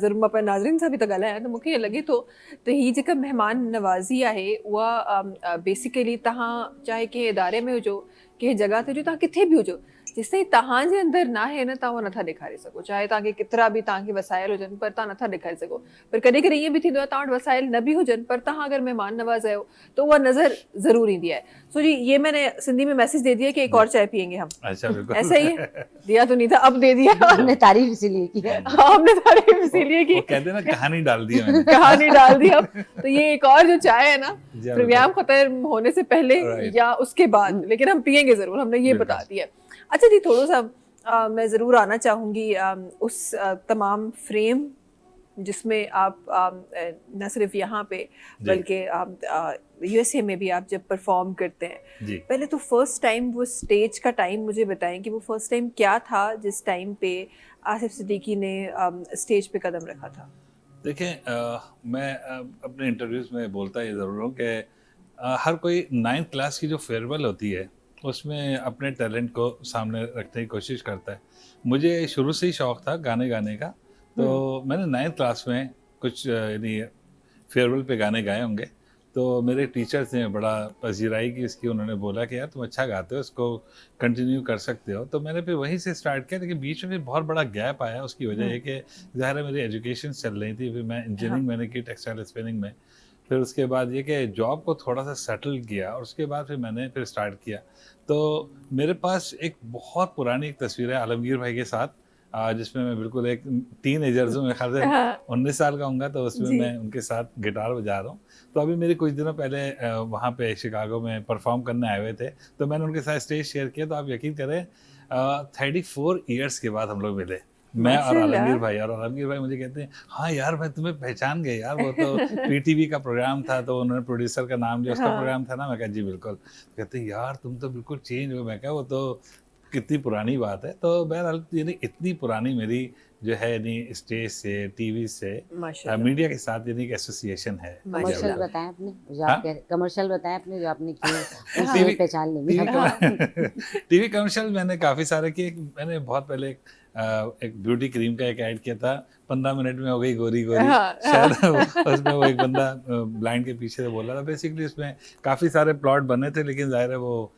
ज़रूर मां पंहिंजे नाज़रीन सां बि त ॻाल्हायां, त मूंखे ये लगे थो त ही जेका मेहमान नवाज़ी आहे उहा बेसिकली तव्हां चाहे कंहिं इदारे में हुजो, कंहिं जॻह ते हुजो, तव्हां किथे बि हुजो, जिससे तहां जे अंदर ना है ना तव्हां नथा ॾेखारे सघो, चाहे तव्हांखे केतिरा बि तव्हांखे वसायल हुजनि पर तव्हां नथा ॾेखारे सघो। पर कॾहिं कॾहिं ईअं बि थींदो आहे तव्हां वटि वसायल न बि हुजनि पर तव्हां अगर मेहमान नवाज़ आहियो तो उहा नज़र ज़रूर ईंदी आहे। सो जी ये मैंने सिंधी में मैसेज दे दिया कि एक और चाय पियेंगे हम। अच्छा बिल्कुल ऐसा ही है, दिया तो नहीं था अब दे दिया। हमने तारीफ इसीलिए की है। हाँ, हमने तारीफ इसीलिए की, वो कहते हैं ना कहानी डाल दी मैंने। कहानी डाल दी अब। तो ये एक और जो चाय है ना जी, हाँ, प्रोग्राम खत्म होने से पहले Right. या उसके बाद, लेकिन हम पियेंगे जरूर, हमने ये बिल्कुल। बता दिया। अच्छा जी, थोड़ा सा मैं ज़रूर आना चाहूँगी उस तमाम फ्रेम जिसमें आप न सिर्फ यहाँ पे जी। बल्कि यूएसए में भी आप जब परफॉर्म करते हैं, जी। पहले तो फर्स्ट टाइम वो स्टेज का टाइम मुझे बताएं कि वो फर्स्ट टाइम क्या था जिस टाइम पे आसिफ सिद्दीकी ने स्टेज पे कदम रखा था। देखिए मैं अपने इंटरव्यूज में बोलता ये ज़रूर हूँ कि हर कोई 9th क्लास की जो फेयरवेल होती है उसमें अपने टैलेंट को सामने रखने की कोशिश करता है। मुझे शुरू से ही शौक़ था गाने गाने का, तो मैंने 9th क्लास में कुछ यानी फेयरवेल पे गाने गाए होंगे। तो मेरे टीचर्स ने बड़ा पजीराई की इसकी, उन्होंने बोला कि यार तुम अच्छा गाते हो, इसको कंटिन्यू कर सकते हो। तो मैंने फिर वहीं से स्टार्ट किया, लेकिन बीच में फिर बहुत बड़ा गैप आया। उसकी वजह है कि ज़ाहिर है मेरी एजुकेशन चल रही थी, फिर मैं इंजीनियरिंग मैंने की टेक्सटाइल स्पिनिंग में। फिर उसके बाद ये कि जॉब को थोड़ा सा सेटल किया और उसके बाद फिर मैंने फिर स्टार्ट किया। तो मेरे पास एक बहुत पुरानी एक तस्वीर है आलमगीर भाई के साथ, जिसमें मैं बिल्कुल एक टीनेजर्स हूँ, मेरे ख्याल से हाँ। 19 साल का हूँगा, तो उसमें जी। मैं उनके साथ गिटार बजा रहा हूँ। तो अभी मेरे कुछ दिनों पहले वहाँ पे शिकागो में परफॉर्म करने आए हुए थे, तो मैंने उनके साथ स्टेज शेयर किया। तो आप यकीन करें 34 ईयर्स के बाद हम लोग मिले, मैं और माशाल्लाह। आलमगीर भाई। और आलमगीर भाई मुझे कहते हैं हाँ यार मैं तुम्हें पहचान गया यार, वो तो पीटीवी का प्रोग्राम था, तो उन्होंने प्रोड्यूसर का नाम लिया, उसका हाँ। प्रोग्राम था ना। मैं कहा जी बिल्कुल। कहते हैं यार तुम तो बिल्कुल चेंज हो। मैं कहा वो तो कितनी पुरानी बात है। तो बहरहाल यानी इतनी पुरानी मेरी जो है यानी स्टेज से, टीवी से, माशाल्लाह। मीडिया के साथ यानी एक एसोसिएशन है। कमर्शियल माशाल्लाह। बताएं आपने जो हाँ? आप कह कमर्शियल बताएं आपने जो आपने किए, टीवी उससे पहचान लेंगे टीवी हम। टीवी कमर्शियल मैंने काफ़ी सारे किए। मैंने बहुत पहले एक ब्यूटी क्रीम का एक ऐड किया था, 15 मिनट में हो गई गोरी गोरी। हाँ, शायद उसमें वो एक बंदा ब्लाइंड के पीछे से बोल रहा था। बेसिकली उसमें काफ़ी सारे प्लॉट बने थे, लेकिन जाहिर है वो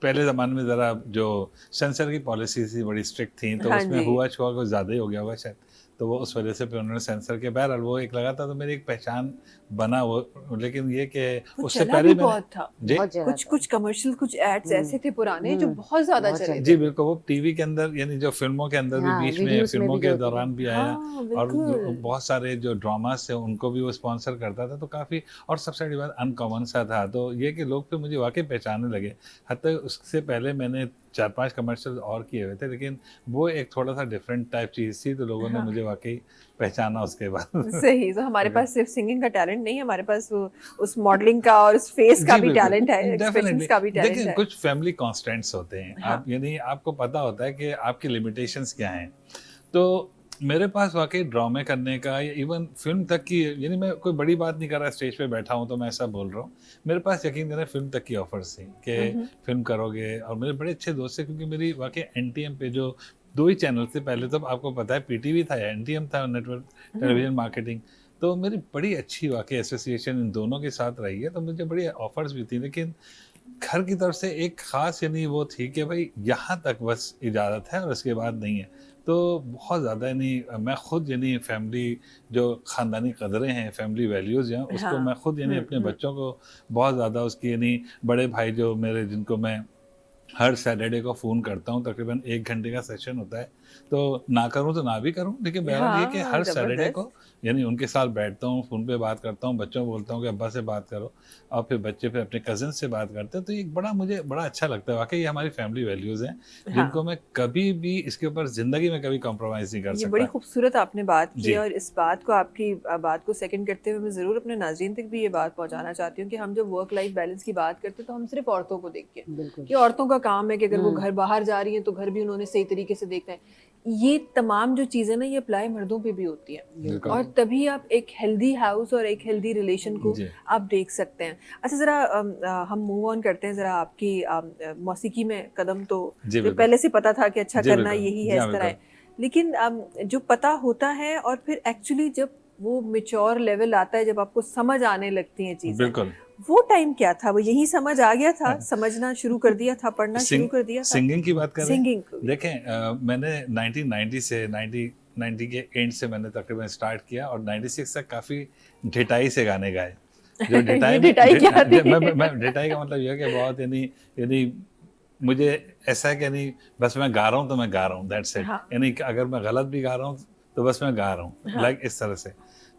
पहले ज़माने में ज़रा जो सेंसर की पॉलिसी थी बड़ी स्ट्रिक्ट थी, तो हाँ उसमें जी। हुआ छुआ कुछ ज़्यादा ही हो गया होगा शायद। तो वो उस वजह से फिर उन्होंने सेंसर के, बहरहाल वो एक लगा था, तो मेरी एक पहचान बना वो। लेकिन ये कि वो उससे चला पहले भी मैंने बहुत था, जी बहुत जगह कुछ कुछ कमर्शियल, कुछ एड्स ऐसे थे पुराने जो हम्म, बहुत ज्यादा बहुत चले चले। थे। जी बिल्कुल, वो टीवी के अंदर यानी जो फिल्मों के अंदर भी हाँ, बीच में reviews में फिल्मों भी के जो होते थे। दौरान भी आया। हाँ, और बिल्कुल। बहुत सारे जो ड्रामास थे उनको भी वो स्पॉन्सर करता था, तो काफ़ी। और सबसे बड़ी बात अनकॉमन सा था, तो ये कि लोग फिर मुझे वाकई पहचानने लगे। हत्या उससे पहले मैंने 4-5 कमर्शियल और किए हुए थे, लेकिन वो एक थोड़ा सा डिफरेंट टाइप चीज़ थी, तो लोगों ने हाँ। मुझे वाकई पहचाना उसके बाद। सही, तो हमारे पास सिर्फ सिंगिंग का टैलेंट नहीं है, हमारे पास वो उस मॉडलिंग का और उस फेस का जी भी बिल्कुल, टैलेंट है, एक्सप्रेशंस डेफिनेटली। का भी टैलेंट देखिए है। कुछ फैमिली कॉन्स्टेंट्स होते हैं, हाँ। आप यानी आपको पता होता है कि आपकी लिमिटेशंस क्या हैं। तो मेरे पास वाकई ड्रामे करने का या इवन फिल्म तक की, यानी मैं कोई बड़ी बात नहीं कर रहा, स्टेज पे बैठा हूँ तो मैं ऐसा बोल रहा हूँ। मेरे पास यकीन करें फिल्म तक की ऑफर्स थी कि फिल्म करोगे। और मेरे बड़े अच्छे दोस्त थे, क्योंकि मेरी वाकई एनटीएम पे जो 2 ही चैनल थे पहले, तो आपको पता है पीटीवी था या एनटीएम था, नेटवर्क टेलीविजन मार्केटिंग। तो मेरी बड़ी अच्छी वाकई एसोसिएशन इन दोनों के साथ रही है, तो मुझे बड़ी ऑफर्स भी थी। लेकिन घर की तरफ से एक ख़ास यानी वो थी कि भाई यहाँ तक बस इजाज़त है और उसके बाद नहीं है। तो बहुत ज़्यादा यानी मैं खुद यानी फैमिली जो ख़ानदानी कदरें हैं, फैमिली वैल्यूज़ हैं, उसको हाँ। मैं खुद यानी अपने हम्म। बच्चों को बहुत ज़्यादा उसकी यानी बड़े भाई जो मेरे, जिनको मैं हर सैटरडे को फ़ोन करता हूँ, तकरीबन 1 घंटे का सेशन होता है। तो ना करूँ तो ना भी करूँ, लेकिन बहरहाल ये कि हाँ, हर सैटरडे जबरदस्त। को यानी उनके साथ बैठता हूँ, फ़ोन पे बात करता हूँ, बच्चों को बोलता हूँ कि अब्बा से बात करो, और फिर बच्चे फिर अपने कज़न से बात करते हैं। तो ये एक बड़ा मुझे बड़ा अच्छा लगता है। वाक़ई ये हमारी फैमिली वैल्यूज़ हैं, जिनको मैं कभी भी इसके ऊपर ज़िंदगी में कभी कॉम्प्रोमाइज़ नहीं कर ये बड़ी सकता। खूबसूरत आपने बात की जी। है, और इस बात को, आपकी बात को सेकंड करते हुए मैं ज़रूर अपने नाज़रीन तक भी ये बात पहुंचाना चाहती हूँ कि हम जब वर्क लाइफ बैलेंस की बात करते हैं तो हम सिर्फ औरतों को देख के, बिल्कुल। कि औरतों का काम है कि अगर वो घर बाहर जा रही हैं तो घर भी उन्होंने सही तरीके से देखना है। ये तमाम जो चीज़ें ना, ये अप्लाई मर्दों पे भी होती हैं, बिल्कुल। और तभी आप एक हेल्दी हाउस और एक हेल्दी रिलेशन को जी। आप देख सकते हैं। अच्छा, ज़रा हम मूव ऑन करते हैं ज़रा आपकी मौसीकी में कदम, तो जी, जो बिल्कुल। पहले से पता था कि अच्छा जी, करना बिल्कुल। यही जी है, हाँ, इस तरह है, बिल्कुल। लेकिन जो पता होता है और फिर एक्चुअली जब वो मैच्योर लेवल आता है, जब आपको समझ आने लगती हैं चीज़ें, बिल्कुल। वो टाइम क्या था? वो यही समझ आ गया था, समझना शुरू कर दिया था, पढ़ना शुरू कर दिया था? सिंगिंग की बात कर रहे हैं? सिंगिंग देखें, मैंने 1990 से 90 के एंड से मैंने तकरीबन स्टार्ट किया और 96 तक काफ़ी ढिठाई से गाने गाए। जो ढिठाई ढिठाई क्या थी? मैं ढिठाई का मतलब यह है कि बहुत यानी मुझे ऐसा है कि नहीं बस मैं गा रहा हूँ तो मैं गा रहा हूँ, दैट्स इट। हाँ। यानी अगर मैं गलत भी गा रहा हूँ तो बस मैं गा रहा हूँ, हाँ। लाइक इस तरह से।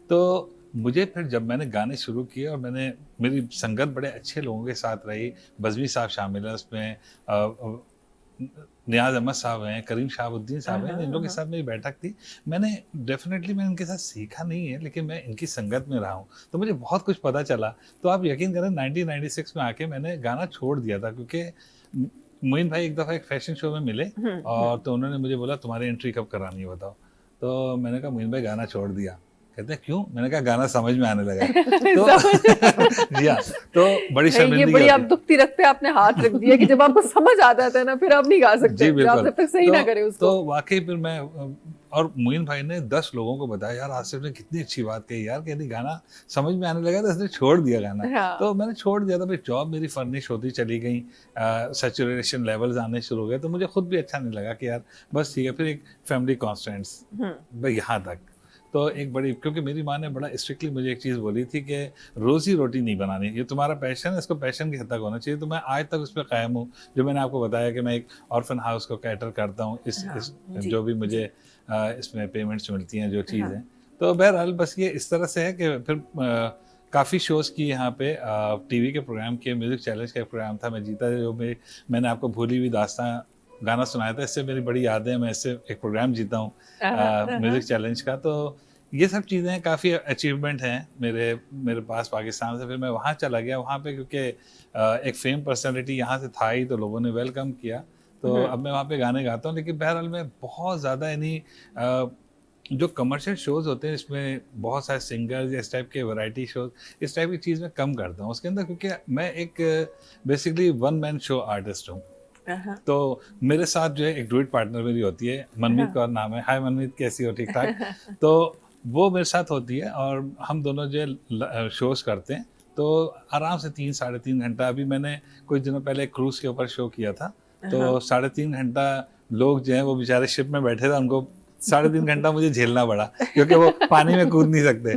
तो मुझे फिर जब मैंने गाने शुरू किए और मेरी संगत बड़े अच्छे लोगों के साथ रही, बज़मी साहब शामिल हैं उसमें, नियाज़ अहमद साहब हैं, करीम शहाबुद्दीन साहब हैं, इन लोगों के साथ मेरी बैठक थी। मैंने इनके साथ सीखा नहीं है, लेकिन मैं इनकी संगत में रहा हूँ, तो मुझे बहुत कुछ पता चला। तो आप यकीन करें 1996 में आके मैंने गाना छोड़ दिया था, क्योंकि मोइन भाई एक दफ़ा एक फैशन शो में मिले और तो उन्होंने मुझे बोला तुम्हारी एंट्री कब करानी है बताओ। तो मैंने कहा मोइन भाई गाना छोड़ दिया। कहते हैं क्यों? मैंने कहा गाना समझ में आने लगा है। तो जी हाँ, तो बड़ी शर्मिंदगी ये बड़ी होती आप है। दुखती रख पे आपने हाथ रख दिया कि जब आपको समझ आ जाता है ना फिर आप नहीं गा सकते, जी बिल्कुल। आप जब तक सही ना करें उसको। तो वाकई फिर मैं और मोइन भाई ने 10 लोगों को बताया, यार आसिफ ने कितनी अच्छी बात कही यार, कहती गाना समझ में आने लगा तो इसने छोड़ दिया गाना। हाँ। तो मैंने छोड़ दिया था, फिर जॉब मेरी फर्निश होती चली गई, सैचुरेशन लेवल्स आने शुरू हो गए, तो मुझे खुद भी अच्छा नहीं लगा कि यार बस ठीक है, फिर एक फैमिली कॉन्स्टेंट्स भाई यहाँ तक। तो एक बड़ी, क्योंकि मेरी माँ ने बड़ा स्ट्रिक्टली मुझे एक चीज़ बोली थी कि रोज़ी रोटी नहीं बनानी, ये तुम्हारा पैशन है, इसको पैशन की हद तक होना चाहिए। तो मैं आज तक उस पर कायम हूँ। जो मैंने आपको बताया कि मैं एक ऑर्फन हाउस को कैटर करता हूँ, जो भी मुझे इसमें पेमेंट्स मिलती हैं, जो चीज़ है। तो बहरहाल बस ये इस तरह से है कि फिर काफ़ी शोज़ की यहाँ पे, टीवी के प्रोग्राम किए, म्यूज़िक चैलेंज का एक प्रोग्राम था मैं जीता, जो मैंने आपको भूली हुई दास्तां गाना सुनाया था, इससे मेरी बड़ी यादें हैं, मैं इससे एक प्रोग्राम जीता हूँ म्यूज़िक चैलेंज का। तो ये सब चीज़ें काफ़ी अचीवमेंट हैं मेरे पास पाकिस्तान से। फिर मैं वहाँ चला गया, वहाँ पे क्योंकि एक फेम पर्सनैलिटी यहाँ से था ही, तो लोगों ने वेलकम किया। तो अब मैं वहाँ पे गाने गाता हूँ, लेकिन बहरहाल मैं बहुत ज़्यादा यानी जो कमर्शियल शोज़ होते हैं इसमें बहुत सारे सिंगर्स या इस टाइप के वैरायटी शोज़, इस टाइप की चीज़ मैं कम करता हूँ उसके अंदर, क्योंकि मैं एक basically one man show artist हूँ। तो मेरे साथ जो है एक डुएट पार्टनर मेरी होती है, मनमीत कौर नाम है। हाय मनमीत, कैसी हो? ठीक ठाक? तो वो मेरे साथ होती है और हम दोनों जो है शोज़ करते हैं, तो आराम से 3 साढ़े 3 घंटा। अभी मैंने कुछ दिनों पहले क्रूज़ के ऊपर शो किया था, तो 3.5 घंटा लोग जो हैं वो बेचारे शिप में बैठे थे, उनको 3.5 घंटा मुझे झेलना पड़ा, क्योंकि वो पानी में कूद नहीं सकते।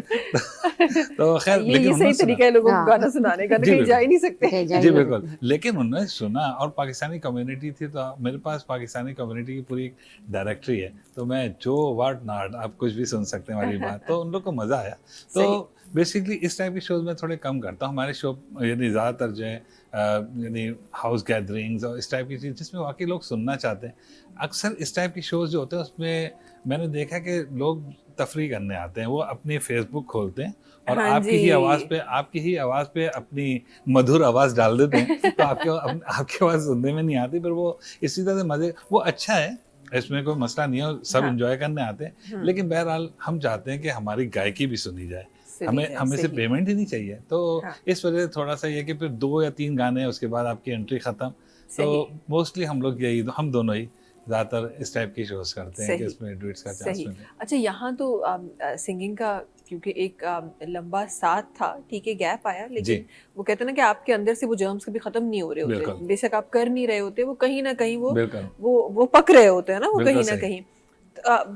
तो खैर, ये लेकिन सही तरीका है लोगों को गाना सुनाने का, कहीं जा ही नहीं सकते। जी बिल्कुल, लेकिन उन्होंने सुना और पाकिस्तानी कम्युनिटी थी, तो मेरे पास पाकिस्तानी कम्युनिटी की पूरी डायरेक्टरी है, तो मैं जो वाट नाट आप कुछ भी सुन सकते हैं हमारी बात, तो उन लोग को मज़ा आया। तो बेसिकली इस टाइप के शोज़ में थोड़े कम करता हूँ। हमारे शो यानी ज़्यादातर जो है यानी हाउस गैदरिंग्स और इस टाइप की चीज़ जिसमें वाकई लोग सुनना चाहते हैं। अक्सर इस टाइप की शोज़ जो होते हैं उसमें मैंने देखा कि लोग तफरी करने आते हैं, वो अपनी फेसबुक खोलते हैं और आपकी ही आवाज़ पे अपनी मधुर आवाज़ डाल देते हैं, तो आपकी आवाज़ सुनने में नहीं आती, पर वो इसी तरह से मज़े, वो अच्छा है, इसमें कोई मसला नहीं है, सब एंजॉय करने आते हैं। लेकिन बहरहाल हम चाहते हैं कि हमारी गायकी भी सुनी जाए, हमें से पेमेंट ही नहीं चाहिए। तो इस वजह से थोड़ा सा ये कि फिर 2 या 3 गाने, उसके बाद आपकी एंट्री ख़त्म। तो मोस्टली हम लोग हम दोनों ही ज़्यादातर इस टाइप की शोज़ करते हैं कि इसमें डुएट्स का चांस मिले। अच्छा, यहाँ तो सिंगिंग का क्योंकि एक लंबा साथ था, ठीक है, गैप आया, लेकिन वो कहते हैं ना कि आपके अंदर से वो जर्म्स कभी खत्म नहीं हो रहे होते, बेशक आप कर नहीं रहे होते, वो कहीं ना कहीं वो पक रहे होते हैं ना, वो कहीं ना कहीं।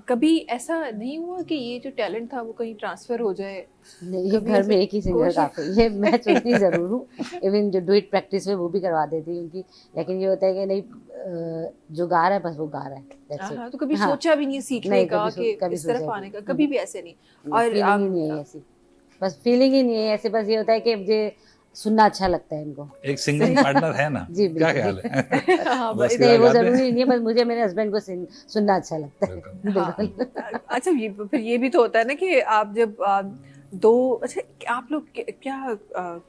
कभी ऐसा नहीं हुआ कि ये जो टैलेंट था वो कहीं ट्रांसफर हो जाए? नहीं, घर में एक ही सिंगर काफी है, मैं सुनती जरूर हूँ, इवन जो डुएट प्रैक्टिस में वो भी करवा देती हूँ उनकी, लेकिन ये होता है कि नहीं, जो गा रहा है बस वो गा रहा है। तो कभी सोचा भी नहीं सीखने का कि इस तरफ आने का? कभी भी ऐसे नहीं? और फीलिंग ही नहीं है ऐसी, बस फीलिंग ही नहीं है ऐसे, बस ये होता है कि मुझे सुनना अच्छा लगता है इनको। एक सिंगिंग पार्टनर है ना? जी क्या ख्याल है? बस नहीं, वो जरूरी नहीं है, बस मुझे मेरे हस्बैंड को सुनना अच्छा लगता है। बिल्कुल। अच्छा, फिर ये भी तो होता है ना कि आप जब अच्छा, आप लोग क्या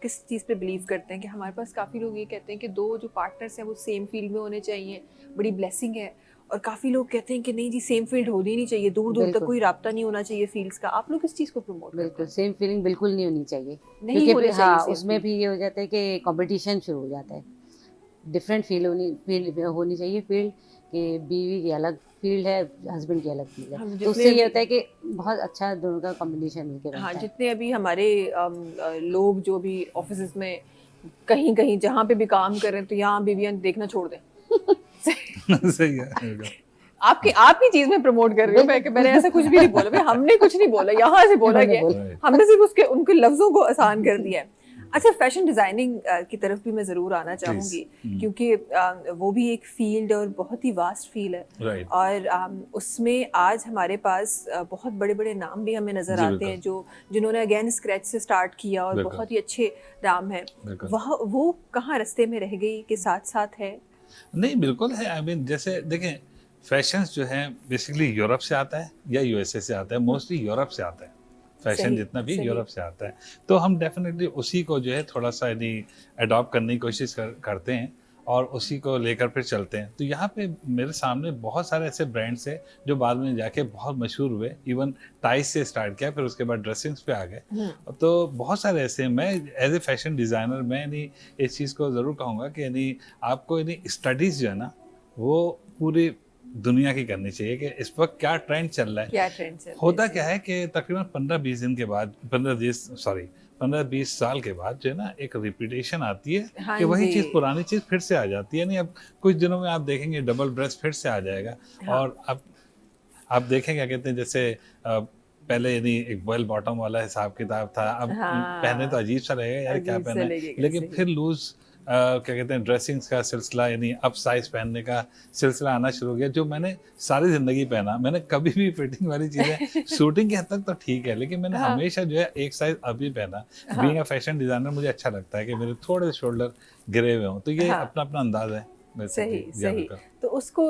किस चीज़ पे बिलीव करते हैं कि हमारे पास काफ़ी लोग ये कहते हैं कि 2 जो पार्टनर्स हैं वो सेम फील्ड में होने चाहिए, बड़ी ब्लेसिंग है, और काफ़ी लोग कहते हैं कि नहीं जी, सेम फील्ड होनी ही नहीं चाहिए, दूर दूर तक कोई राब्ता नहीं होना चाहिए फील्ड्स का। आप लोग इस चीज़ को प्रमोट करते हैं? बिल्कुल, सेम फीलिंग बिल्कुल नहीं होनी चाहिए, क्योंकि हाँ, उसमें भी ये हो जाता है कि कंपटीशन शुरू हो जाता है। डिफरेंट फील्ड होनी चाहिए, फील्ड कि बीवी की अलग फील्ड है, हस्बैंड की अलग फील्ड हम है, तो जितने उससे ये भी- होता है कि बहुत अच्छा दोनों का कॉम्बिनेशन मिलके हाँ, बनता है। जितने अभी हमारे लोग जो भी ऑफिस में कहीं कहीं जहाँ पे भी काम कर रहे हैं, तो यहाँ बीवियां देखना छोड़ दें। सही है, बिल्कुल। आपकी चीज में प्रमोट कर रही हूँ मैं कि मैंने ऐसा कुछ भी नहीं बोला भाई, हमने कुछ नहीं बोला, यहाँ से बोला उन्होंने गया है। बोला। Right. हमने सिर्फ उसके उनके लफ्जों को आसान कर दिया है। अच्छा, फैशन डिजाइनिंग की तरफ भी मैं जरूर आना चाहूंगी, क्योंकि वो भी एक फील्ड और बहुत ही वास्ट फील्ड है। Right. और उसमें आज हमारे पास बहुत बड़े बड़े नाम भी हमें नजर जी, आते हैं, जो जिन्होंने अगेन स्क्रैच से स्टार्ट किया और बिल्कुल। बहुत ही अच्छे नाम हैं। बिल्कुल। वह वो कहाँ रास्ते में रह गई के साथ साथ है? नहीं, बिल्कुल है। आई मीन जैसे देखें, फैशंस जो है बेसिकली यूरोप से आता है या यूएसए से आता है, मोस्टली यूरोप से आता है। फैशन सही, जितना भी सही। यूरोप से आता है, तो हम डेफिनेटली उसी को जो है थोड़ा सा यदि अडॉप्ट करने की कोशिश करते हैं और उसी को लेकर फिर चलते हैं। तो यहाँ पे मेरे सामने बहुत सारे ऐसे ब्रांड्स हैं जो बाद में जाके बहुत मशहूर हुए। इवन टाइस से स्टार्ट किया, फिर उसके बाद ड्रेसिंग्स पे आ गए। तो बहुत सारे ऐसे हैं। मैं एज ए फैशन डिज़ाइनर मैं यानी इस चीज़ को ज़रूर कहूँगा कि यानी आपको यानी स्टडीज़ जो है ना, वो पूरी दुनिया की करनी चाहिए कि इस वक्त क्या ट्रेंड चल रहा है। क्या ट्रेंड चल रहा है? होता जी। क्या है कि तकरीबन 15-20 दिन के बाद 15-20 साल के बाद जो है ना एक रिपीटेशन आती है हाँ कि वही जी। चीज़ पुरानी चीज़ फिर से आ जाती है। नहीं, अब कुछ दिनों में आप देखेंगे डबल ड्रेस फिर से आ जाएगा। हाँ। और अब आप देखें क्या कहते हैं, जैसे पहले यानी एक बेल बॉटम वाला हिसाब किताब था, अब पहने तो हाँ, अजीब सा लगेगा यार क्या अजीब सा पहना है, लगेगा, लेकिन सही। फिर लूज क्या कहते हैं ड्रेसिंग्स का सिलसिला यानी अप साइज पहनने का सिलसिला आना शुरू हो गया, जो मैंने सारी ज़िंदगी पहना। मैंने कभी भी फिटिंग वाली चीज़ें शूटिंग की हद तक तो ठीक है, लेकिन मैंने हाँ, हमेशा जो है एक साइज अप ही पहना। हाँ, बीइंग अ फैशन डिज़ाइनर मुझे अच्छा लगता है कि मेरे थोड़े से शोल्डर गिरे हुए हों, तो ये हाँ। अपना-अपना अंदाज़ है बेसिकली। सही, या सही। बिल्कुल। तो उसको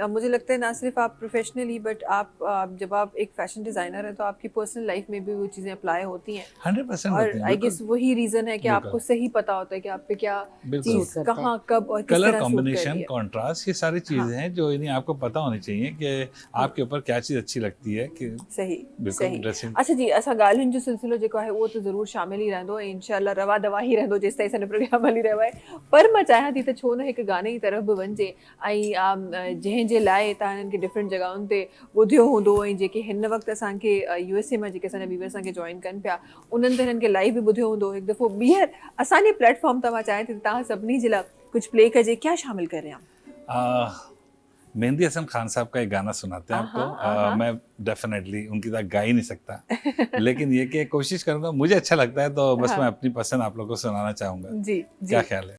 मुझे लगता है ना सिर्फ आप प्रोफेशनली, बट आप जब आप एक फैशन डिज़ाइनर हैं तो आपकी पर्सनल लाइफ में भी वो चीज़ें अप्लाई होती हैं। 100% और होती हैं, आई बिल्कुल। गेस वही रीज़न है कि बिल्कुल। आपको सही पता होता है कि आप पे क्या बिल्कुल। सूट चीज़ करता है। कहाँ, कब और किस कलर तरह सूट कर रही कॉम्बिनेशन, है। कॉन्ट्रास्ट, ये सारी हाँ, चीज़ें हैं जो यानी आपको पता होनी चाहिए कि आपके ऊपर क्या चीज़ अच्छी लगती है कि सही, बिल्कुल सही। ड्रेसिंग। अच्छा जी, असां ॻाल्हियुनि जो सिलसिलो जेको आहे उहो त ज़रूरु शामिल ई रहंदो ऐं इंशाअल्लाह रवा दवा ई रहंदो जेसि ताईं असांजो प्रोग्राम हली रहियो आहे। पर मां चाहियां थी त छो न हिकु गाने जी तरफ़ बि वञिजे, ऐं जंहिंजे लाइ तव्हां हिननि खे डिफरेंट जॻहुनि ते ॿुधियो हूंदो, ऐं जेके हिन वक़्तु असांखे यूएसए मां जेके असांजा व्यूअर असांखे जॉइन कनि पिया, उन्हनि त हिननि खे लाइव बि ॿुधियो हूंदो। हिकु दफ़ो ॿीहर असांजे प्लेटफॉर्म तां मां चाहियां थी त तव्हां सभिनी जे लाइ कुझु प्ले कजे। क्या शामिल करें हम? मेहंदी हसन खान साहब का एक गाना सुनाते हैं आपको। आहा, आहा। मैं डेफिनेटली उनकी तरह गा ही नहीं सकता, लेकिन ये कि कोशिश करूंगा, मुझे अच्छा लगता है तो बस हाँ, मैं अपनी पसंद आप लोगों को सुनाना चाहूंगा। जी, क्या जी। ख्याल है?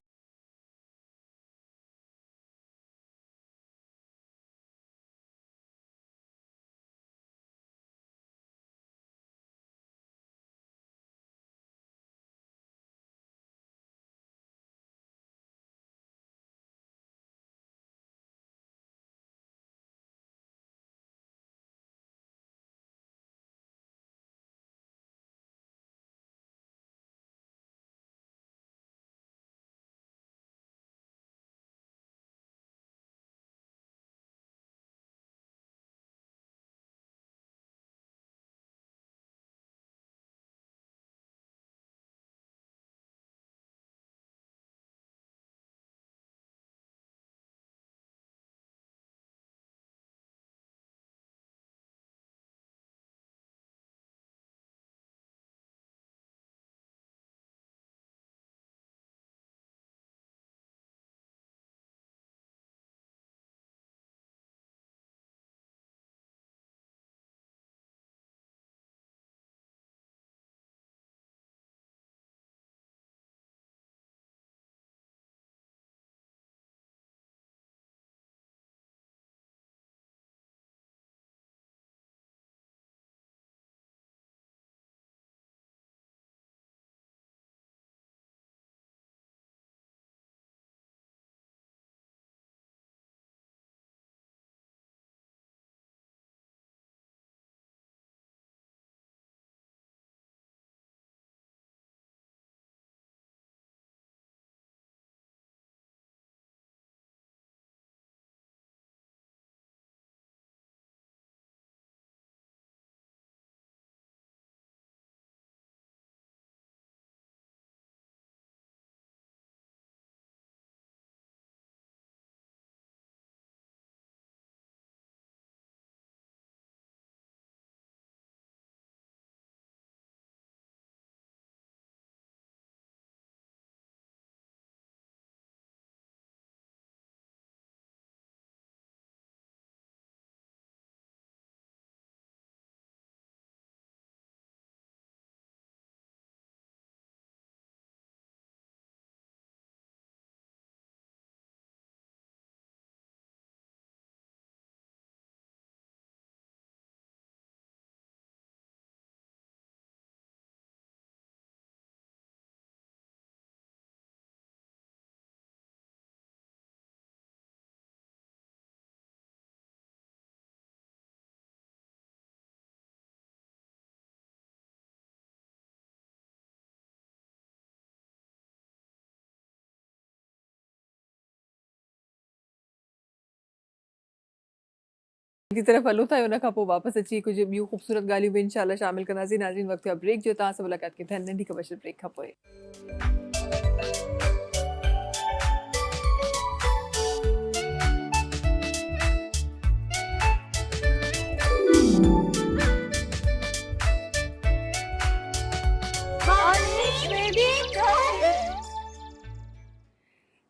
की तरफ हलो था उन खां पोइ वापसि अची कुझु ॿियूं ख़ूबसूरत ॻाल्हियूं बि इंशाल्लाह शामिल कंदासीं। नाज़रीन वक़्तु आहे ब्रेक जो, तव्हां सां मुलाक़ात की नंढी कमर्शियल ब्रेक खां पोइ।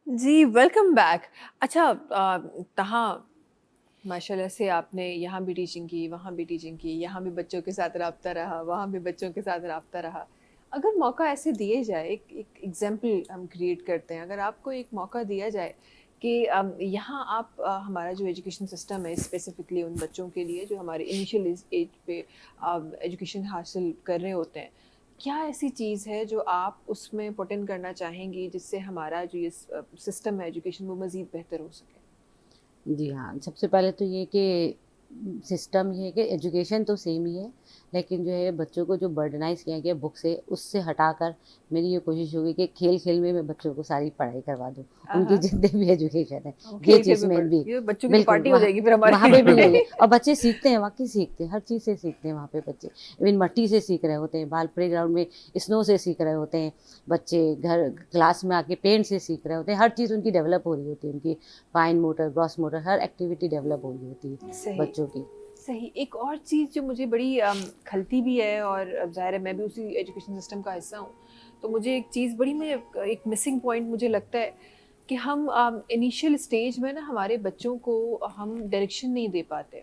जी वेलकम बैक। अच्छा तहाँ माशाल्लाह से आपने यहाँ भी टीचिंग की, वहाँ भी टीचिंग की, यहाँ भी बच्चों के साथ रब्ता रहा, वहाँ भी बच्चों के साथ रब्ता रहा। अगर मौका ऐसे दिए जाए, एक एग्जाम्पल हम क्रिएट करते हैं, अगर आपको एक मौका दिया जाए कि यहाँ आप हमारा जो एजुकेशन सिस्टम है स्पेसिफिकली उन बच्चों के लिए जो हमारे इनिशियल एज पे एजुकेशन हासिल कर रहे होते हैं, क्या ऐसी चीज़ है जो आप उसमें पुट इन करना चाहेंगी जिससे हमारा जो ये सिस्टम है एजुकेशन वो मज़ीद बेहतर हो सके? जी हाँ, सबसे पहले तो ये कि सिस्टम ये है कि एजुकेशन तो सेम ही है, लेकिन जो है बच्चों को जो बर्डनाइज किया गया बुक से, उससे हटाकर मेरी ये कोशिश होगी कि खेल खेल में मैं बच्चों को सारी पढ़ाई करवा दूँ, उनकी जितने भी एजुकेशन है ये चीज़ में भी बच्चों की पार्टी हो जाएगी फिर हमारे वहाँ पे भी यही है। और बच्चे सीखते हैं, वाकई सीखते हैं, हर चीज़ से सीखते हैं वहाँ पे बच्चे। इवन मट्टी से सीख रहे होते हैं, बाल प्ले ग्राउंड में स्नो से सीख रहे होते हैं बच्चे, घर क्लास में आके पेंट से सीख रहे होते हैं, हर चीज़ उनकी डेवलप हो रही होती है, उनकी फाइन मोटर, ग्रॉस मोटर, हर एक्टिविटी डेवलप हो रही होती है बच्चों की। सही। एक और चीज़ जो मुझे बड़ी खलती भी है, और ज़ाहिर है मैं भी उसी एजुकेशन सिस्टम का हिस्सा हूँ, तो मुझे एक चीज़ बड़ी में एक मिसिंग पॉइंट मुझे लगता है कि हम इनिशियल स्टेज में ना हमारे बच्चों को हम डायरेक्शन नहीं दे पाते।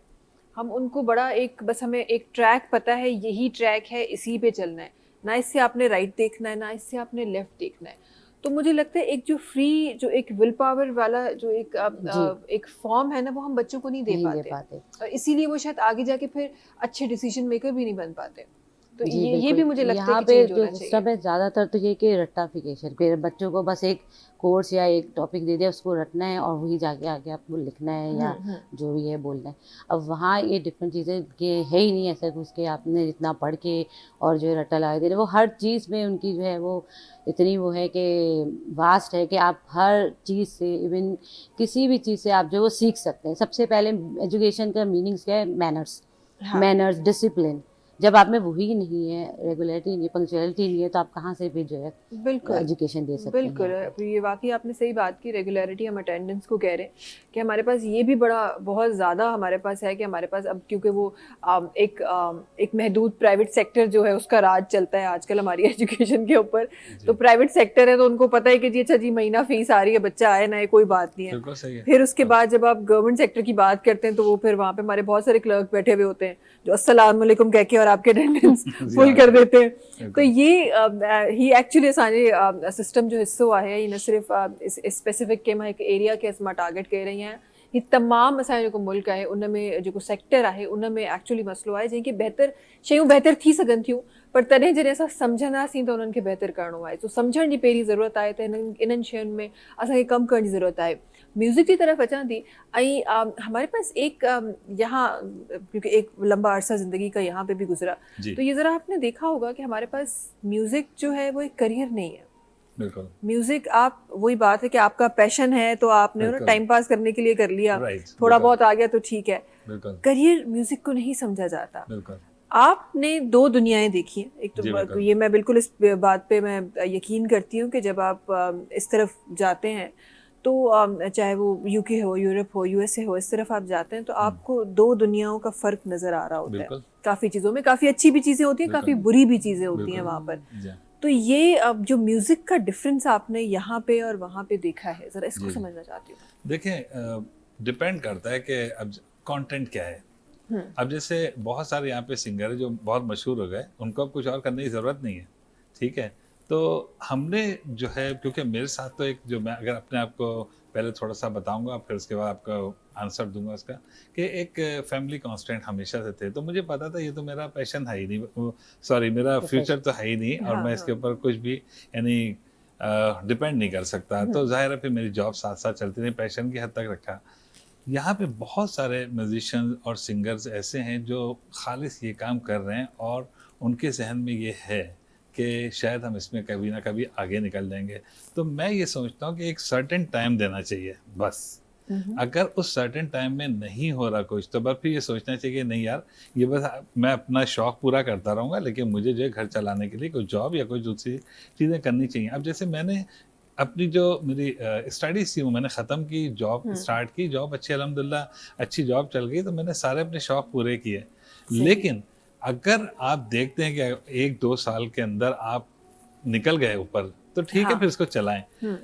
हम उनको बड़ा एक बस हमें एक ट्रैक पता है, यही ट्रैक है, इसी पे चलना है, ना इससे आपने राइट देखना है, ना इससे आपने लेफ़्ट देखना है। तो मुझे लगता है एक जो फ्री, जो एक विल पावर वाला जो एक फॉर्म है ना, वो हम बच्चों को नहीं दे पाते। और इसीलिए वो शायद आगे जाके फिर अच्छे डिसीजन मेकर भी नहीं बन पाते। तो ये भी मुझे लगता है कि चेंज होना चाहिए। सब है ज़्यादातर तो ये कि रट्टाफिकेशन, फिर बच्चों को बस एक कोर्स या एक टॉपिक दे दिया, उसको रटना है और वही जाके आगे आपको लिखना है या जो भी है बोलना है। अब वहाँ ये डिफरेंट चीज़ें कि है ही नहीं ऐसा कुछ कि आपने जितना पढ़ के और जो है रट्टा लगा दे रहे, वो हर चीज़ में उनकी जो है वो इतनी वो है कि वास्ट है कि आप हर चीज़ से, इवन किसी भी चीज़ से आप जो वो सीख सकते हैं। सबसे पहले एजुकेशन का मीनिंग्स क्या है? Manners, manners, discipline. जब आप में वही नहीं है, रेगुलरिटी नहीं है, पंक्चुअलिटी नहीं है, तो आप कहाँ से भी जो है बिल्कुल एजुकेशन दे सकते हैं। बिल्कुल, ये वाकई आपने सही बात की। रेगुलरिटी हम अटेंडेंस को कह रहे हैं कि हमारे पास ये भी बड़ा बहुत ज़्यादा हमारे पास है कि हमारे पास अब क्योंकि वो एक महदूद प्राइवेट सेक्टर जो है उसका राज चलता है आजकल हमारी एजुकेशन के ऊपर। तो प्राइवेट सेक्टर है तो उनको पता है कि जी अच्छा जी महीना फीस आ रही है, बच्चा आए ना, कोई बात नहीं है। फिर उसके बाद जब आप गवर्नमेंट सेक्टर की बात करते हैं तो वो फिर वहाँ पे हमारे बहुत सारे क्लर्क बैठे हुए होते हैं जो अस्सलाम वालेकुम कह के और आपके अटेंडेंस फुल कर देते हैं। तो ये ही एक्चुअली असांजे सिस्टम जो हिस्सो आहे, न सिर्फ़ स्पेसिफिक कंहिं हिकु एरिया खे असां टारगेट करे रही आहियां, ही तमामु असांजो जेको मुल्क आहे उन में जेको सेक्टर आहे उन में एक्चुअली मसलो आहे जंहिंखे बहितर शयूं बहितर थी सघनि थियूं, पर तॾहिं जॾहिं असां सम्झंदासीं त उन्हनि खे बहितर करिणो आहे। तो सम्झण जी पहिरीं ज़रूरत आहे त इन्हनि शयुनि में असांखे कमु करण जी ज़रूरत आहे। म्यूज़िक की तरफ अचां थी, हमारे पास एक यहाँ क्योंकि एक लंबा अरसा ज़िंदगी का यहाँ पे भी गुजरा, तो ये ज़रा आपने देखा होगा कि हमारे पास म्यूज़िक जो है वो एक करियर नहीं है। बिल्कुल। म्यूजिक आप वही बात है कि आपका पैशन है तो आपने ना टाइम पास करने के लिए कर लिया, थोड़ा बहुत आ गया तो ठीक है। करियर म्यूजिक को नहीं समझा जाता। आपने दो दुनियाएं देखी हैं, एक तो ये मैं बिल्कुल इस बात पे मैं यकीन करती हूँ कि जब आप इस तरफ जाते हैं तो चाहे वो यूके हो, यूरोप हो, यूएसए हो, इस तरफ आप जाते हैं तो आपको दो दुनियाओं का फर्क नजर आ रहा होता है। काफी चीजों में काफी अच्छी भी चीजें होती हैं, काफी बुरी भी चीजें होती हैं वहाँ पर। तो ये जो म्यूजिक का डिफरेंस आपने यहाँ पे और वहाँ पे देखा है, जरा इसको समझना चाहती हूँ। देखिए डिपेंड करता है कि अब कंटेंट क्या है। अब जैसे बहुत सारे यहाँ पे सिंगर है जो बहुत मशहूर हो गए, उनको अब कुछ और करने की ज़रूरत नहीं है, ठीक है। तो हमने जो है, क्योंकि मेरे साथ तो एक जो मैं अगर अपने आप को पहले थोड़ा सा बताऊंगा फिर उसके बाद आपका आंसर दूंगा उसका, कि एक फैमिली कांस्टेंट हमेशा से थे। तो मुझे पता था ये तो मेरा पैशन है ही नहीं, सॉरी मेरा फ्यूचर तो है ही नहीं, और मैं इसके ऊपर कुछ भी यानी डिपेंड नहीं कर सकता। तो जाहिर है फिर मेरी जॉब साथ साथ चलती रही, पैशन की हद तक रखा। यहाँ पे बहुत सारे म्यूजिशियंस और सिंगर्स ऐसे हैं जो खालिस ये काम कर रहे हैं और उनके जहन में ये है कि शायद हम इसमें कभी ना कभी आगे निकल जाएंगे। तो मैं ये सोचता हूँ कि एक सर्टेन टाइम देना चाहिए बस, अगर उस सर्टेन टाइम में नहीं हो रहा कुछ, तो बस फिर ये सोचना चाहिए नहीं यार, ये बस मैं अपना शौक पूरा करता रहूँगा, लेकिन मुझे जो है घर चलाने के लिए कोई जॉब या कोई दूसरी चीज़ें करनी चाहिए। अब जैसे मैंने अपनी जो मेरी स्टडीज़ थी वो मैंने ख़त्म की, जॉब स्टार्ट की, जॉब अच्छी अल्हम्दुलिल्लाह अच्छी जॉब चल गई, तो मैंने सारे अपने शौक पूरे किए। लेकिन अगर आप देखते हैं कि 1-2 साल के अंदर आप निकल गए ऊपर, तो ठीक है, फिर इसको चलाएं।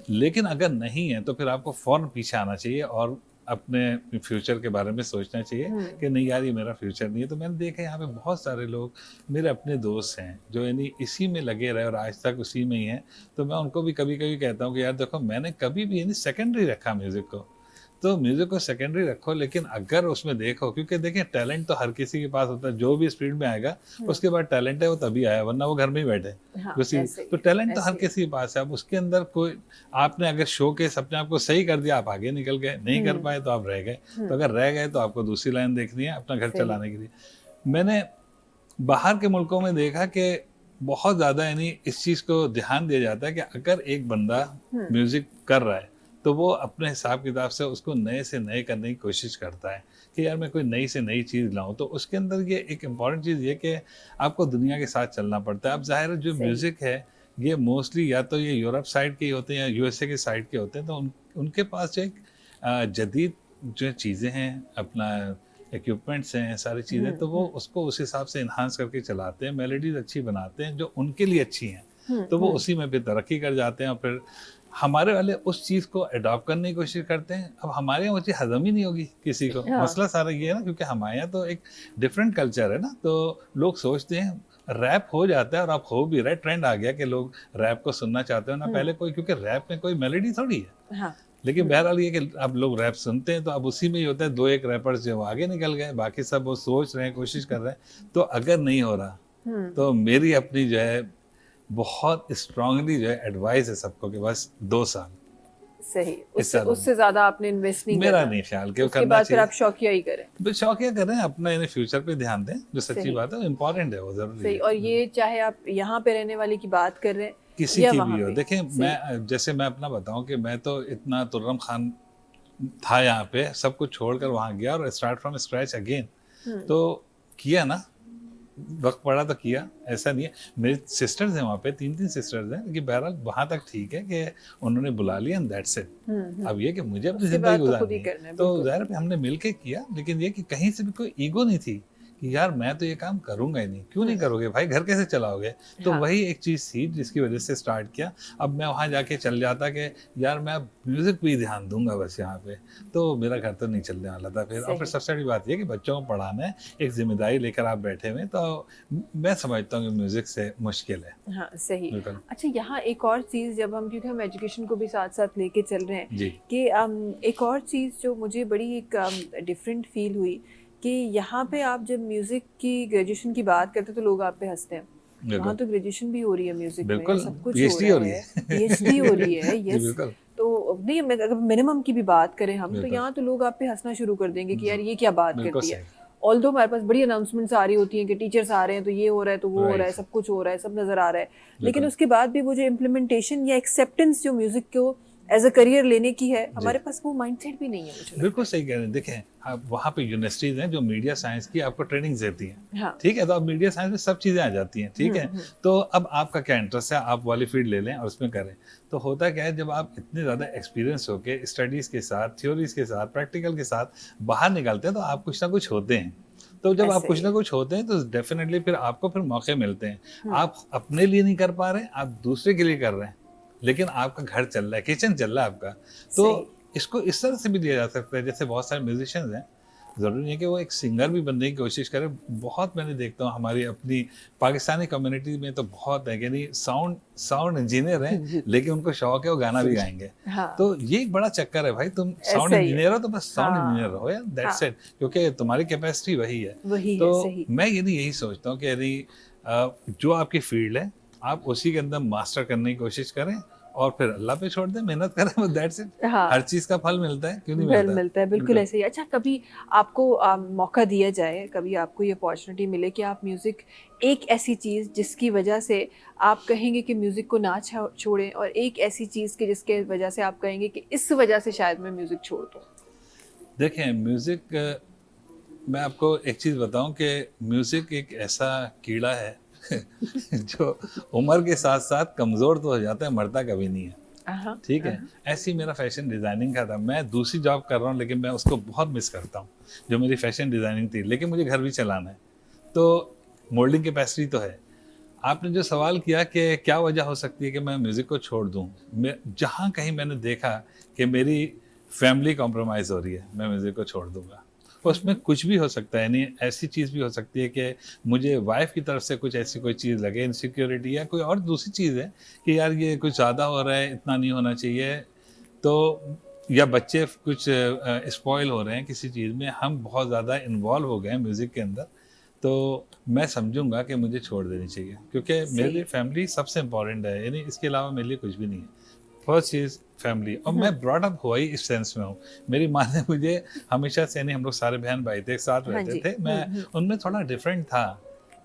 लेकिन अगर नहीं है तो फिर आपको फौरन पीछे आना चाहिए और अपने फ्यूचर के बारे में सोचना चाहिए कि नहीं यार, ये मेरा फ्यूचर नहीं है। तो मैंने देखा यहाँ पे बहुत सारे लोग मेरे अपने दोस्त हैं जो यानी इसी में लगे रहे और आज तक उसी में ही हैं। तो मैं उनको भी कभी कभी कहता हूँ कि यार देखो, मैंने कभी भी यानी सेकेंडरी रखा म्यूज़िक को, तो म्यूज़िक को सेकेंडरी रखो, लेकिन अगर उसमें देखो, क्योंकि देखिए टैलेंट तो हर किसी के पास होता है, जो भी इस फील्ड में आएगा उसके बाद टैलेंट है वो तभी आया, वरना वो घर में ही बैठे। तो टैलेंट तो हर किसी के पास है। अब उसके अंदर कोई आपने अगर शोकेस अपने आप को सही कर दिया, आप आगे निकल गए, नहीं कर पाए तो आप रह गए। तो अगर रह गए तो आपको दूसरी लाइन देखनी है अपना घर चलाने के लिए। मैंने बाहर के मुल्कों में देखा कि बहुत ज़्यादा यानी इस चीज़ को ध्यान दिया जाता है कि अगर एक बंदा म्यूज़िक कर रहा है तो वो अपने हिसाब किताब से उसको नए से नए करने की कोशिश करता है कि यार मैं कोई नई से नई चीज़ लाऊं। तो उसके अंदर ये एक इम्पॉर्टेंट चीज़ ये कि आपको दुनिया के साथ चलना पड़ता है। अब जाहिर है जो म्यूज़िक है ये मोस्टली या तो ये यूरोप साइड के होते हैं या यूएसए के साइड के होते हैं, तो उनके पास जो एक जदीद जो चीज़ें हैं, अपना इक्विपमेंट्स हैं, सारी चीज़ें, तो वो उसको उस हिसाब से इन्हांस करके चलाते हैं, मेलोडीज अच्छी बनाते हैं जो उनके लिए अच्छी हैं, तो वो उसी में फिर तरक्की कर जाते हैं। और फिर हमारे वाले उस चीज़ को अडॉप्ट करने की कोशिश करते हैं। अब हमारे यहाँ वो चीज़ हजम ही नहीं होगी किसी को। मसला सारा ये है ना, क्योंकि हमारे यहाँ तो एक डिफरेंट कल्चर है ना, तो लोग सोचते हैं रैप हो जाता है और अब हो भी रहा है, ट्रेंड आ गया कि लोग रैप को सुनना चाहते हो ना पहले कोई, क्योंकि रैप में कोई मेलोडी थोड़ी है। लेकिन बहरहाल ये कि अब लोग रैप सुनते हैं तो अब उसी में ही होता है, 2-1 रैपर्स जो आगे निकल गए, बाकी सब वो सोच रहे हैं, कोशिश कर रहे हैं। तो अगर नहीं हो रहा तो मेरी अपनी जो है बहुत स्ट्रांगली जो है एडवाइस है सबको कि बस 2 साल सही, उससे ज्यादा आपने इन्वेस्ट नहीं मेरा नहीं ख्याल कि उसके बाद फिर आप शौकिया ही करें। शौकिया करें, अपना यानी फ्यूचर पे ध्यान दें, जो सच्ची बात है वो इम्पोर्टेंट है, वो जरूरी है। और ये चाहे आप यहाँ पे रहने वाले की बात कर रहे हैं किसी की भी हो। देखिए मैं जैसे मैं अपना बताऊं कि मैं तो इतना तुर्रम खान था यहाँ पे, सब कुछ छोड़कर वहाँ गया और स्टार्ट फ्रॉम स्क्रैच अगेन। तो किया ना, वक्त पड़ा तो किया, ऐसा नहीं है। मेरी सिस्टर्स हैं वहाँ पे, 3 सिस्टर्स हैं, लेकिन बहरहाल वहाँ तक ठीक है कि उन्होंने बुला लिया एंड दैट्स इट। अब ये कि मुझे अपनी जिंदगी गुजारनी है, तो जाहिर है हमने मिलके किया, लेकिन ये कि कहीं से भी कोई ईगो नहीं थी कि यार मैं तो ये काम करूंगा ही नहीं। क्यों नहीं करोगे भाई, घर कैसे चलाओगे? तो वही एक चीज़ थी जिसकी वजह से स्टार्ट किया। अब मैं वहाँ जाके चल जाता कि यार मैं अब म्यूज़िक पे ही ध्यान दूंगा बस यहाँ पे, तो मेरा घर तो नहीं चलने वाला था फिर। और फिर सबसे बड़ी बात ये कि बच्चों को पढ़ाना है, एक जिम्मेदारी लेकर आप बैठे हुए, तो मैं समझता हूँ कि म्यूज़िक से मुश्किल है। हाँ सही। अच्छा, यहाँ एक और चीज़, जब हम, क्योंकि हम एजुकेशन को भी साथ साथ लेके चल रहे हैं, कि एक और चीज़ जो मुझे बड़ी एक डिफरेंट फील हुई कि यहाँ पे आप जब म्यूजिक की ग्रेजुएशन की बात करते हैं तो लोग आप पे हंसते हैं। वहाँ तो ग्रेजुएशन भी हो रही है म्यूजिक में, सब कुछ हो रहा है, पीएचडी हो रही है। यस, तो नहीं, अगर मिनिमम की भी बात करें हम, तो यहाँ तो लोग आप पे हंसना शुरू कर देंगे कि यार ये क्या बात करती है। ऑल्दो हमारे पास बड़ी अनाउंसमेंट्स आ रही होती हैं कि टीचर्स आ रहे हैं तो ये हो रहा है, तो वो हो रहा है, सब कुछ हो रहा है, सब नजर आ रहा है, लेकिन उसके बाद भी वो जो इम्प्लीमेंटेशन या एक्सेप्टेंस जो म्यूजिक को एज अ करियर लेने की है, हमारे पास वो माइंडसेट भी नहीं है। मुझे बिल्कुल सही कह रहे हैं। देखें, आप वहाँ पे यूनिवर्सिटीज हैं जो मीडिया साइंस की आपको ट्रेनिंग देती हैं, ठीक है, तो अब मीडिया साइंस में सब चीज़ें आ जाती हैं, ठीक है। तो अब आपका क्या इंटरेस्ट है, आप वाली फील्ड ले लें और उसमें करें। तो होता क्या है, जब आप इतने ज़्यादा एक्सपीरियंस होके स्टडीज़ के साथ, थ्योरीज के साथ, प्रैक्टिकल के साथ बाहर निकलते हैं, तो आप कुछ ना कुछ होते हैं। तो जब आप कुछ ना कुछ होते हैं तो डेफिनेटली फिर आपको फिर मौके मिलते हैं। आप अपने लिए नहीं कर पा रहे, आप दूसरे के लिए कर रहे हैं, लेकिन आपका घर चल रहा है, किचन चल रहा है आपका। तो इसको इस तरह से भी लिया जा सकता है, जैसे बहुत सारे म्यूजिशियंस हैं, ज़रूरी नहीं है कि वो एक सिंगर भी बनने की कोशिश करें। बहुत मैंने देखता हूँ हमारी अपनी पाकिस्तानी कम्युनिटी में तो बहुत है कि साउंड इंजीनियर हैं, लेकिन उनको शौक है वो गाना भी गाएंगे। तो ये एक बड़ा चक्कर है भाई, तुम साउंड इंजीनियर हो तो बस साउंड इंजीनियर रहो यार, दैट्स इट, क्योंकि तुम्हारी कैपेसिटी वही है। तो मैं यही सोचता हूँ कि यदि जो आपकी फील्ड है आप उसी के अंदर मास्टर करने की कोशिश करें और फिर अल्लाह पे छोड़ दें, मेहनत करें, दैट्स इट। हर चीज़ का फल मिलता है, क्यों नहीं मिलता है? बिल्कुल ऐसे ही। अच्छा, कभी आपको मौका दिया जाए, कभी आपको ये अपॉर्चुनिटी मिले कि आप म्यूज़िक, एक ऐसी चीज़ जिसकी वजह से आप कहेंगे कि म्यूज़िक को ना छोड़ें, और एक ऐसी चीज़ की जिसके वजह से आप कहेंगे कि इस वजह से शायद मैं म्यूज़िक छोड़ दूँ? देखें म्यूजिक, मैं आपको एक चीज बताऊं कि म्यूजिक एक ऐसा कीड़ा है जो उम्र के साथ साथ कमजोर तो हो जाता है, मरता कभी नहीं है। ठीक है, ऐसी मेरा फैशन डिजाइनिंग का था। मैं दूसरी जॉब कर रहा हूँ लेकिन मैं उसको बहुत मिस करता हूँ, जो मेरी फैशन डिजाइनिंग थी, लेकिन मुझे घर भी चलाना है, तो मोल्डिंग कैपेसिटी तो है। आपने जो सवाल किया कि क्या वजह हो सकती है कि मैं म्यूज़िक को छोड़ दूँ, मैं जहाँ कहीं मैंने देखा कि मेरी फैमिली कॉम्प्रोमाइज़ हो रही है, मैं म्यूज़िक को छोड़ दूँगा। उसमें कुछ भी हो सकता है, यानी ऐसी चीज़ भी हो सकती है कि मुझे वाइफ की तरफ से कुछ ऐसी कोई चीज़ लगे, इनसिक्योरिटी या कोई और दूसरी चीज़ है कि यार ये कुछ ज़्यादा हो रहा है, इतना नहीं होना चाहिए, तो या बच्चे कुछ स्पॉइल हो रहे हैं किसी चीज़ में, हम बहुत ज़्यादा इन्वॉल्व हो गए हैं म्यूज़िक के अंदर, तो मैं समझूंगा कि मुझे छोड़ देनी चाहिए, क्योंकि मेरे लिए फैमिली सबसे इम्पॉर्टेंट है, यानी इसके अलावा मेरे लिए कुछ भी नहीं है। फर्स्ट चीज़ फैमिली, और मैं ब्रॉट अप हुआ ही इस सेंस में हूँ। मेरी माँ ने मुझे हमेशा से, यानी हम लोग सारे बहन भाई थे, एक साथ रहते थे, मैं उनमें थोड़ा डिफरेंट था,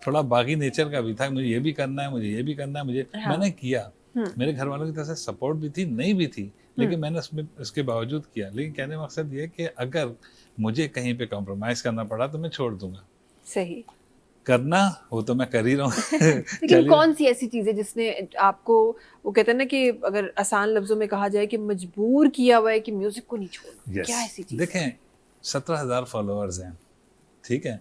थोड़ा बागी नेचर का भी था, मुझे ये भी करना है, मुझे ये भी करना है, मुझे मैंने किया। मेरे घर वालों की तरफ से सपोर्ट भी थी, नहीं भी थी, लेकिन मैंने उसके बावजूद किया। लेकिन कहने का मकसद ये कि अगर मुझे कहीं पे कॉम्प्रोमाइज़ करना पड़ा तो मैं छोड़ दूंगा। सही करना हो तो मैं कर ही रहा हूँ। लेकिन कौन सी ऐसी चीज़ है जिसने आपको, वो कहते हैं ना कि अगर आसान लफ्जों में कहा जाए कि मजबूर किया हुआ है कि म्यूजिक को नहीं छोड़ना? क्या ऐसी चीज़? देखें 17,000 फॉलोअर्स हैं, ठीक है,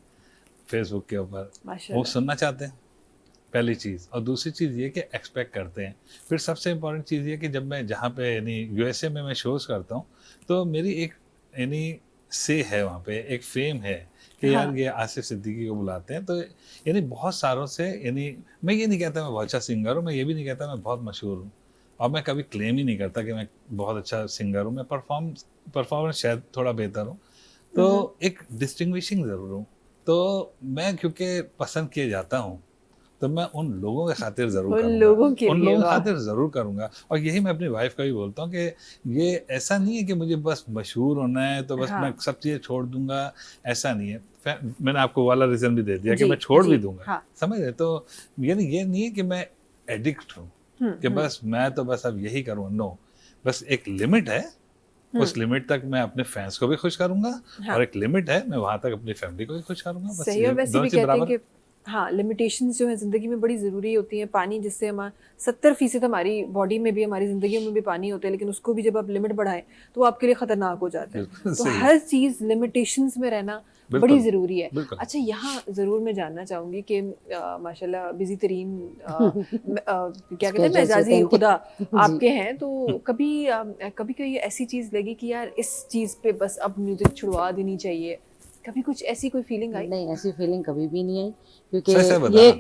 फेसबुक के ऊपर, वो सुनना चाहते हैं, पहली चीज़। और दूसरी चीज़ ये कि एक्सपेक्ट करते हैं। फिर सबसे इम्पोर्टेंट चीज़ ये कि जब मैं जहाँ पे यानी यूएसए में मैं शोज़ करता हूँ, तो मेरी एक यानी से है वहाँ पे, एक फेम है कि यार ये आसिफ सिद्दीकी को बुलाते हैं, तो यानी बहुत सारों से, यानी मैं ये नहीं कहता मैं बहुत अच्छा सिंगर हूँ, मैं ये भी नहीं कहता मैं बहुत मशहूर हूँ, और मैं कभी क्लेम ही नहीं करता कि मैं बहुत अच्छा सिंगर हूँ। मैं परफॉर्मेंस शायद थोड़ा बेहतर हूँ, तो एक डिस्टिंग्विशिंग ज़रूर हूँ। तो मैं क्योंकि पसंद किए जाता हूँ, तो मैं उन लोगों के खातिर ज़रूर करूँगा, उन लोगों के खातिर ज़रूर करूँगा। और यही मैं अपनी वाइफ का भी बोलता हूँ कि ये ऐसा नहीं है कि मुझे बस मशहूर होना है तो बस मैं सब चीज़ें छोड़ दूंगा, ऐसा नहीं है। मैंने आपको वाला रीज़न भी दे दिया कि मैं छोड़ भी दूंगा, समझ रहे? तो ये नहीं है कि मैं एडिक्ट हूँ कि बस मैं तो बस अब यही करूँ, नो, बस एक लिमिट है, उस लिमिट तक मैं अपने फैंस को भी खुश करूंगा, और एक लिमिट है, मैं वहां तक अपनी फैमिली को भी खुश करूंगा। बस सही। और वैसे भी कहते हैं कि हाँ, लिमिटेशंस जो है ज़िंदगी में बड़ी ज़रूरी होती हैं। पानी जिससे हमारा 70% हमारी बॉडी में भी, हमारी ज़िंदगी में भी पानी होता है, लेकिन उसको भी जब आप लिमिट बढ़ाएं तो वो आपके लिए ख़तरनाक हो जाता है। तो हर चीज़ लिमिटेशंस में रहना बड़ी ज़रूरी है। अच्छा, यहाँ ज़रूर मैं जानना चाहूँगी कि माशाल्लाह बिजी तरीन क्या कहते हैं मेजाजी खुदा आपके हैं, तो कभी कोई ऐसी चीज़ लगी कि यार इस चीज़ पे बस अब म्यूज़िक छुड़वा देनी चाहिए? कभी कुछ ऐसी कोई फीलिंग आई? नहीं, ऐसी फीलिंग कभी भी नहीं आई, क्योंकि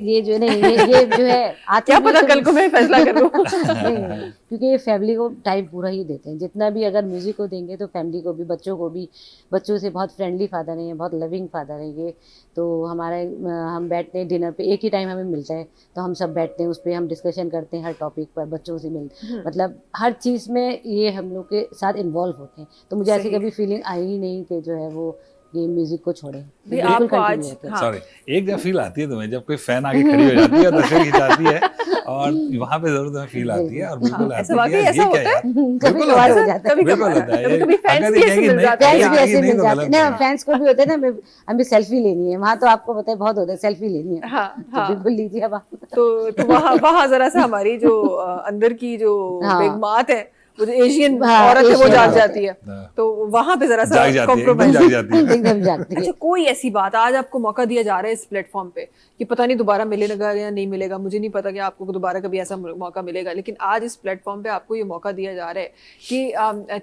ये जो नहीं ये जो है क्या पता कल को मैं फैसला करूं। नहीं, क्योंकि ये फैमिली को टाइम पूरा ही देते हैं, जितना भी अगर म्यूजिक को देंगे तो फैमिली को भी, बच्चों को भी। बच्चों से बहुत फ्रेंडली फादर हैं, बहुत लविंग फादर हैं ये। तो हम बैठते हैं डिनर पे, एक ही टाइम हमें मिलता है, तो हम सब बैठते हैं, उस पर हम डिस्कशन करते हैं हर टॉपिक पर, बच्चों से मतलब हर चीज़ में ये हम लोग के साथ इन्वॉल्व होते हैं। तो मुझे ऐसी कभी फीलिंग आई ही नहीं कि जो है वो ये म्यूजिक को छोड़े। बिल्कुल कंटिन्यू है। सॉरी, एक जब फील आती है तुम्हें, जब कोई फैन आके खड़ी हो जाती है, तस्वीर खिंचाती है, और वहाँ पे जरूर तुम्हें फील आती है, और बिल्कुल आती है कि ये क्या यार, बिल्कुल हो जाता है, बिल्कुल होता है। कभी फैंस भी ऐसे मिल जाते हैं, ना फैंस को भी होते हैं ना, हमें सेल्फी लेनी है, वहाँ तो आपको पता है बहुत होता है, सेल्फी लेनी है, तो बिल्कुल लीजिए अब आप। तो वहाँ जरा सा हमारी जो अंदर की जो बेगमात है, वो जो एशियन औरत है, वो जाग जाती है, तो वहां पे जरा सा कॉम्प्रोमाइज एकदम जागती है। अच्छा, कोई ऐसी बात, आज आपको मौका दिया जा रहा है इस प्लेटफॉर्म पे कि पता नहीं दोबारा मिलेगा या नहीं मिलेगा, मुझे नहीं पता कि आपको दोबारा कभी ऐसा मौका मिलेगा, लेकिन आज इस प्लेटफॉर्म पे आपको ये मौका दिया जा रहा है कि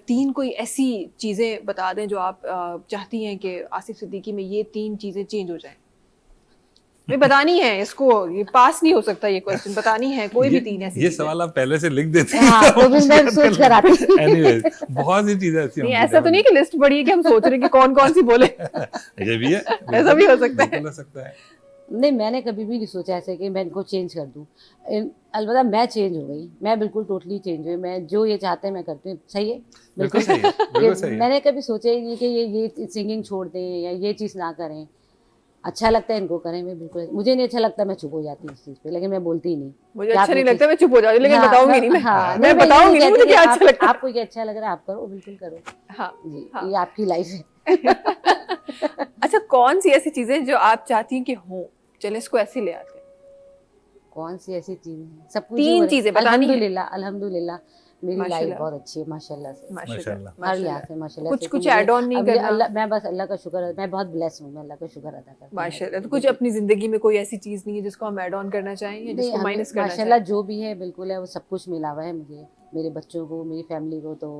3 कोई ऐसी चीजें बता दें जो आप चाहती हैं कि आसिफ सिद्दीकी में ये 3 चीजें चेंज हो जाएं। मैं बतानी है इसको, ये पास नहीं हो सकता ये क्वेश्चन, बतानी है कोई भी 3 ऐसी। ये सवाल आप पहले से लिख देते हैं। हाँ, तो मैं सोच कर आती हूँ। एनीवेज, बहुत सी चीजें ऐसी नहीं, ऐसा तो नहीं कि लिस्ट बड़ी है कि हम सोच रहे हैं कि कौन कौन सी बोले। ये भी है, ऐसा भी हो सकता है। नहीं, मैंने कभी भी नहीं सोचा ऐसे कि मैं इनको चेंज कर दूँ। अलबत्ता मैं चेंज हो गई, मैं बिल्कुल टोटली चेंज हुई, मैं जो ये चाहते हैं मैं करती हूँ। सही है, बिल्कुल सही है। मैंने कभी सोचा ही नहीं कि ये सिंगिंग छोड़ दें या ये चीज़ ना करें। अच्छा लगता है इनको करें, मैं बिल्कुल, मुझे नहीं अच्छा लगता, मैं चुप हो जाती हूँ इस चीज़ पे, लेकिन मैं बोलती ही नहीं। मुझे अच्छा नहीं लगता, मैं चुप हो जाती हूँ, लेकिन बताऊंगी नहीं मैं बताऊंगी नहीं मुझे क्या अच्छा लगता है। आपको क्या अच्छा लग रहा है आप करो, बिल्कुल करो। हाँ जी, ये आपकी लाइफ है। अच्छा, कौन सी ऐसी चीजें जो आप चाहती हैं कि हो, चले इसको ऐसे ले आते हैं? कौन सी ऐसी चीजें हैं? सब कुछ 3 चीजें बतानी है। अल्हम्दुलिल्लाह, अल्हम्दुलिल्लाह मेरी लाइफ माशाल्लाह। बहुत अच्छी है माशाल्लाह से, माशाल्लाह हर लिहाज से माशाल्लाह कुछ से। कुछ तो मुझे ऐड ऑन नहीं अभी करना? अल्लाह, मैं बस अल्लाह का शुक्र, मैं बहुत ब्लेस हूँ, मैं अल्लाह का शुक्र अदा करती हूँ। माशाल्लाह। तो कुछ अपनी जिंदगी में कोई ऐसी चीज नहीं है जिसको हम ऐड ऑन करना चाहें या नहीं, जिसको हमें माइनस करना माशाल्लाह चाहें? जो भी है बिल्कुल है, वो सब कुछ मिला हुआ है मुझे, मेरे बच्चों को, मेरी फैमिली को, तो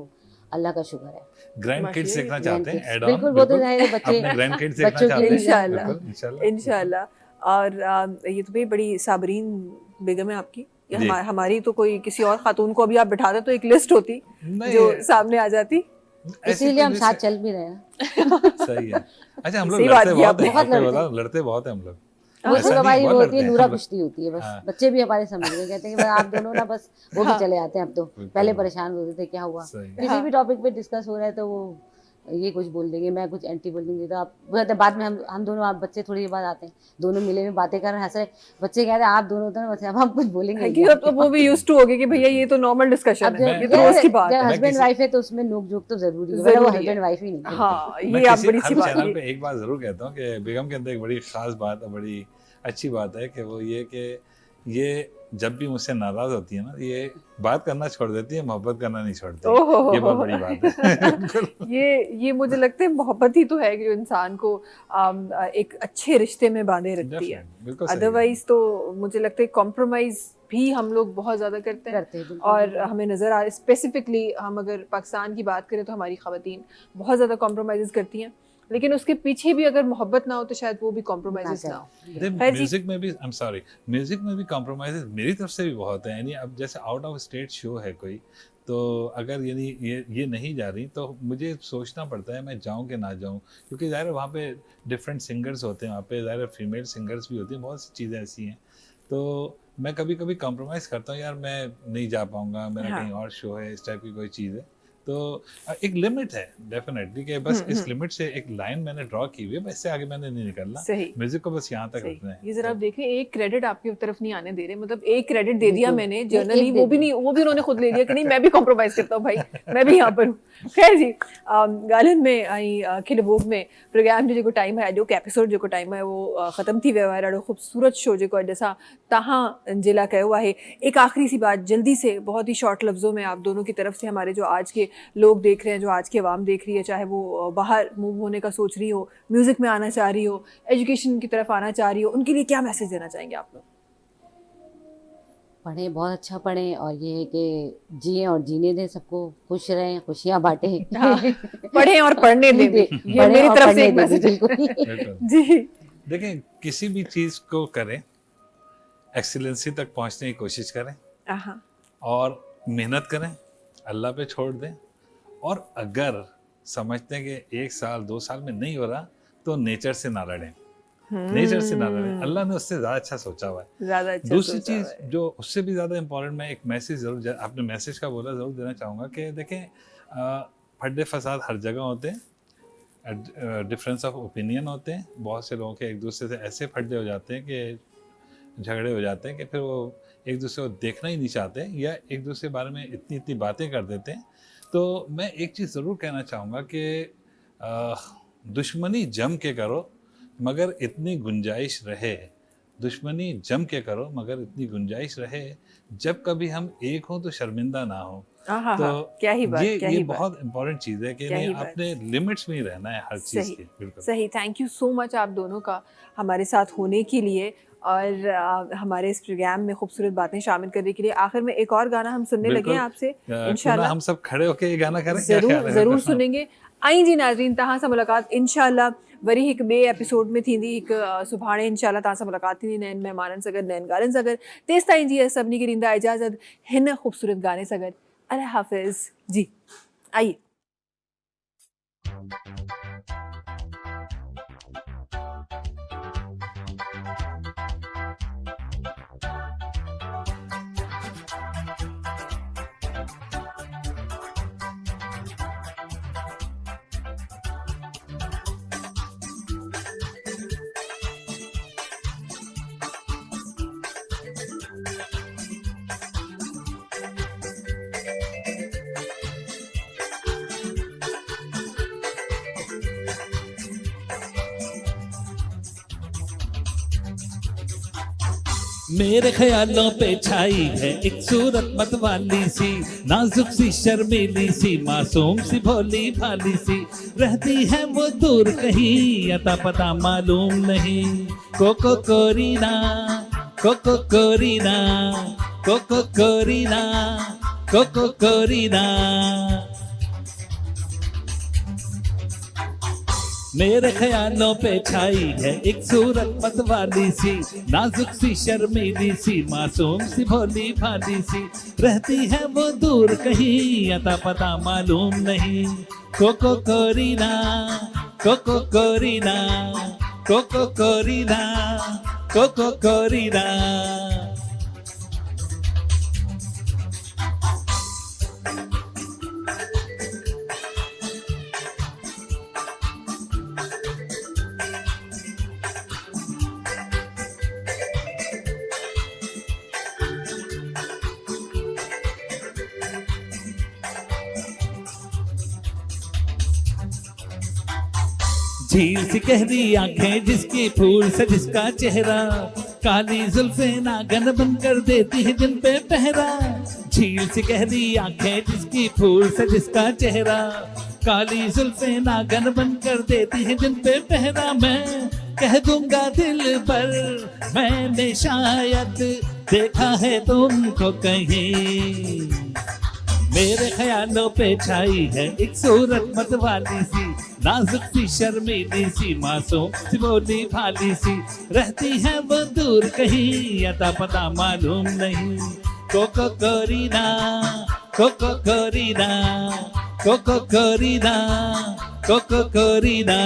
अल्लाह का शुक्र है। ग्रैंड किड्स माशाल्लाह, देखना चाहते हैं, grandkids, ऐड ऑन बिल्कुल, वो तो जाहिर है, बच्चे अपने ग्रैंड किड्स देखना बच्चों के चाहते हैं, लिए इंशाल्लाह। बिल्कुल, इंशाल्लाह इंशाल्लाह। और ये तो भाई बड़ी साबरीन बेगम है आपकी। ये जी। हमारी तो कोई किसी और खातून को अभी आप बिठा दे तो एक लिस्ट होती नहीं, जो सामने आ जाती। ऐसी इसीलिए हम कोई साथ लिस्ट- चल भी रहे हैं। सही है। अच्छा, हम लोग सही बात लड़ते की बहुत आपने। हैं, बहुत आपको लड़ते बताओ, लड़ते बहुत हैं हम लोग। वो ऐसा सिर्फ नहीं, हमारी बहुत वो लड़ते होती है हैं नूरा हम लोग। कुश्ती होती है बस। हाँ। बच्चे भी हमारे समझ गए, कहते हैं कि बस आप दोनों ना बस वो भी हाँ। चले आते हैं अब तो। बिल्कुल। पहले परेशान होते थे क्या हुआ, सही है। किसी हाँ। भी टॉपिक पे डिस्कस हो रहा है तो वो ये कुछ बोल देंगे, मैं कुछ एंटी बोल दूंगी, तो आप वो कहते हैं, बाद में हम दोनों, आप बच्चे थोड़ी देर बाद आते हैं, दोनों मिले में बातें कर रहे हैं, हंस रहे, बच्चे कहते हैं आप दोनों तो ना, बस अब हम कुछ बोलेंगे है नहीं कि अब वो भी यूज्ड टू हो गए कि भैया ये तो नॉर्मल डिस्कशन अब है, मैं- ये तो रोज की बात जब है। हस्बैंड किसी- वाइफ है तो उसमें नोक झोंक तो जरूरी है, जरूरी वरना वो है। हस्बैंड वाइफ ही नहीं है। हाँ, मैं ये आप किसी बड़ी हर सी बात चैनल की। पे एक बात जरूर कहता हूँ कि बेगम के अंदर एक बड़ी खास बात और बड़ी अच्छी बात है कि वो ये कि ये जब भी मुझसे नाराज होती है ना, ये बात करना छोड़ देती है, मोहब्बत करना नहीं छोड़ती। ओहो। ये बहुत बड़ी बात है। ये मुझे लगता है मोहब्बत ही तो है कि जो इंसान को एक अच्छे रिश्ते में बांधे रखती है। Definitely, बिल्कुल सही है। अदरवाइज तो मुझे लगता है कॉम्प्रोमाइज भी हम लोग बहुत ज़्यादा करते हैं। करते हैं, बिल्कुल, और बिल्कुल। हमें नज़र आ स्पेसिफिकली हम अगर पाकिस्तान की बात करें तो हमारी ख़वातीन बहुत ज़्यादा कॉम्प्रोमाइज़ करती हैं, लेकिन उसके पीछे भी अगर मोहब्बत ना हो तो शायद वो भी कॉम्प्रोमाइज़ ना हो। खैर जी। म्यूजिक में भी आई एम सॉरी, म्यूजिक में भी कॉम्प्रोमाइजेस मेरी तरफ से भी बहुत है। यानी अब जैसे आउट ऑफ स्टेट शो है कोई, तो अगर यानी ये नहीं जा रही तो मुझे सोचना पड़ता है मैं जाऊं कि ना जाऊं, क्योंकि ज़ाहिर है वहाँ पे डिफरेंट सिंगर्स होते हैं, वहाँ पे ज़ाहिर फीमेल सिंगर्स भी होती हैं, बहुत सी चीज़ें ऐसी हैं। तो मैं कभी कभी कॉम्प्रोमाइज़ करता हूँ, यार मैं नहीं जा पाऊँगा, मेरा हाँ। कहीं और शो है, इस टाइप की कोई चीज़ है। तो एक लिमिट है डेफिनेटली कि बस इस लिमिट से एक लाइन मैंने ड्रॉ की हुई है, बस इससे आगे मैंने नहीं निकलना। सही। म्यूजिक को बस यहाँ तक सही। रखना है। ये जरा आप तो- देख रहे हैं, एक क्रेडिट आपकी तरफ नहीं आने दे रहे, मतलब एक क्रेडिट दे दिया बिल्कुल। मैंने नहीं, जर्नली, एक वो दे भी दिया। नहीं, वो भी उन्होंने खुद ले लिया कि नहीं मैं भी कॉम्प्रोमाइज करता हूँ भाई, मैं भी यहाँ पर हूँ। खैर जी, गालन में आई खिलबोग में प्रोग्राम जो टाइम है, जो एपिसोड जो टाइम है वो ख़त्म थी वियो आहे, ॾाढो ख़ूबसूरत शो जो जैसा तहां जे लाइ कयो आहे। एक आखिरी सी बात जल्दी से बहुत ही शॉर्ट लफ्ज़ों में आप दोनों की तरफ से, हमारे जो आज के लोग देख रहे हैं, जो आज की आवाम देख रही है, चाहे वो बाहर मूव होने का सोच रही हो, म्यूज़िक में आना चाह रही हो, एजुकेशन की तरफ आना चाह रही हो, उनके लिए क्या मैसेज देना चाहेंगे आप लोग? पढ़ें, बहुत अच्छा पढ़ें, और ये है कि जिए और जीने दें, सबको खुश रहें, खुशियाँ बांटें। हाँ, पढ़ें और पढ़ने दें भी। ये पढ़ें मेरी और तरफ से पढ़ने एक दें भी, मैसेज है। बिल्कुल। बिल्कुल। जी। देखें, किसी भी चीज़ को करें, एक्सीलेंसी तक पहुंचने की कोशिश करें हाँ। और मेहनत करें, अल्लाह पे छोड़ दें। और अगर समझते हैं कि 1 साल 2 साल में नहीं हो रहा, तो नेचर से ना लड़ें, नेचर से ना लड़ें। अल्लाह ने उससे ज़्यादा अच्छा सोचा हुआ है। ज़्यादा अच्छा दूसरी सोचा हुआ चीज़ है। जो उससे भी ज़्यादा इम्पोर्टेंट, मैं एक मैसेज ज़रूर, आपने मैसेज का बोला, ज़रूर देना चाहूँगा कि देखें, फड्डे फसाद हर जगह होते हैं, डिफरेंस ऑफ ओपिनियन होते हैं, बहुत से लोगों के एक दूसरे से ऐसे फड्डे हो जाते हैं कि झगड़े हो जाते हैं कि फिर वो एक दूसरे को देखना ही नहीं चाहते, या एक दूसरे के बारे में इतनी इतनी बातें कर देते हैं। तो मैं एक चीज़ ज़रूर कहना चाहूँगा कि दुश्मनी जम के करो मगर इतनी गुंजाइश रहे, दुश्मनी जम के करो मगर इतनी गुंजाइश रहे, जब कभी हम एक हों तो शर्मिंदा ना हो। हाँ, तो क्या ही बात, क्या ये ही बात। बहुत इम्पोर्टेंट चीज़ है कि क्या ही नहीं, बात। अपने लिमिट्स में ही रहना है हर चीज़ सही, की। बिल्कुल सही। थैंक यू सो मच आप दोनों का हमारे साथ होने के लिए और हमारे इस प्रोग्राम में खूबसूरत बातें शामिल करने के लिए। आखिर में एक और गाना हम सुनने लगे हैं आपसे क्यों ना इंशाल्लाह। हम सब खड़े होके ये गाना करें, क्या ख्याल ज़रूर है? ज़रूर सुनेंगे। आई जी नाज़रीन, तहां सां मुलाक़ात इंशाल्लाह वरी हिकु ॿिए एपिसोड में थींदी, हिकु सुभाणे इंशाल्लाह तहां सां मुलाक़ात थींदी नयनि महिमाननि सां गॾु, नयनि ॻाल्हियुनि सां गॾु। तेसि ताईं जी सभिनी खे ॾींदा इजाज़त हिन ख़ूबसूरत गाने सां गॾु। अल्लाह हाफ़िज़ जी। आइए। मेरे ख्यालों पे छाई है एक सूरत मतवाली सी, नाजुक सी शर्मीली सी, मासूम सी भोली भाली सी, रहती है वो दूर कहीं, अता पता मालूम नहीं। कोको कोरीना, कोको कोरीना, कोको कोरीना, कोको कोरीना। मेरे ख्यालों पे छाई है एक सूरत मतवाली सी, नाजुक सी शर्मीली सी, मासूम सी भोली भाली सी, रहती है वो दूर कहीं, अता पता मालूम नहीं। कोको कोरीना, कोको कोरीना, कोको कोरीना, कोको कोरीना। झील सी गहरी आंखें जिसकी फूल से जिसका चेहरा, काली जुल्फे नागन बनकर देती है जिन पे पहरा। झील सी गहरी आंखें जिसकी फूल से जिसका चेहरा, काली जुल्फे नागन बनकर देती है जिन पे पहरा। मैं कह दूंगा दिल पर मैंने शायद देखा है तुमको कहीं। मेरे ख्यालों पे छाई है एक सूरत मतवाली सी, नाजुक सी शर्मीली सी, मासूम सी भोली भाली सी, रहती है वो दूर कहीं, अता पता मालूम नहीं। कोको कोरीना, कोको कोरीना, कोको कोरीना, कोको कोरीना।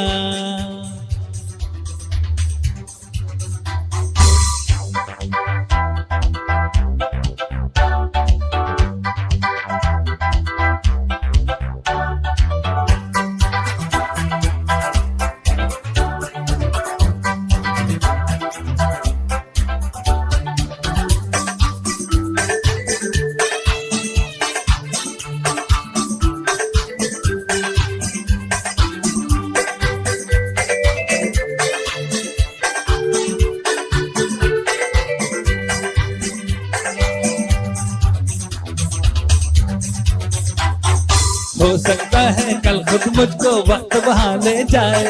हो सकता है कल खुद मुझको वक्त वहाँ ले जाए,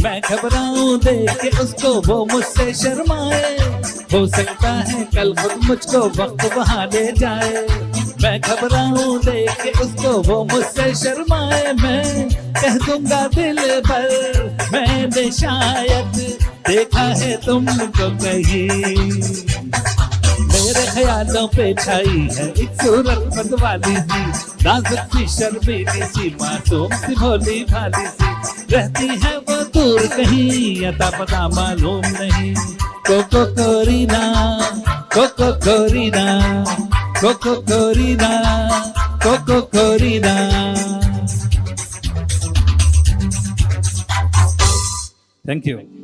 मैं घबराऊं देख के उसको वो मुझसे शर्माए। हो सकता है कल खुद मुझको वक्त वहाँ ले जाए, मैं घबराऊं देख के उसको वो मुझसे शर्माए। मैं कह दूंगा दिल पर मैंने शायद देखा है तुमको कहीं। मेरे ख्यालों पे छाई है एक सूरत मतवाली सी, नाजुक सी शर्मीली सी, मासूम सी भोली भाली सी, रहती है वो दूर कहीं, अता पता मालूम नहीं। कोको कोरीना, कोको कोरीना, कोको कोरीना, कोको कोरीना। Thank you.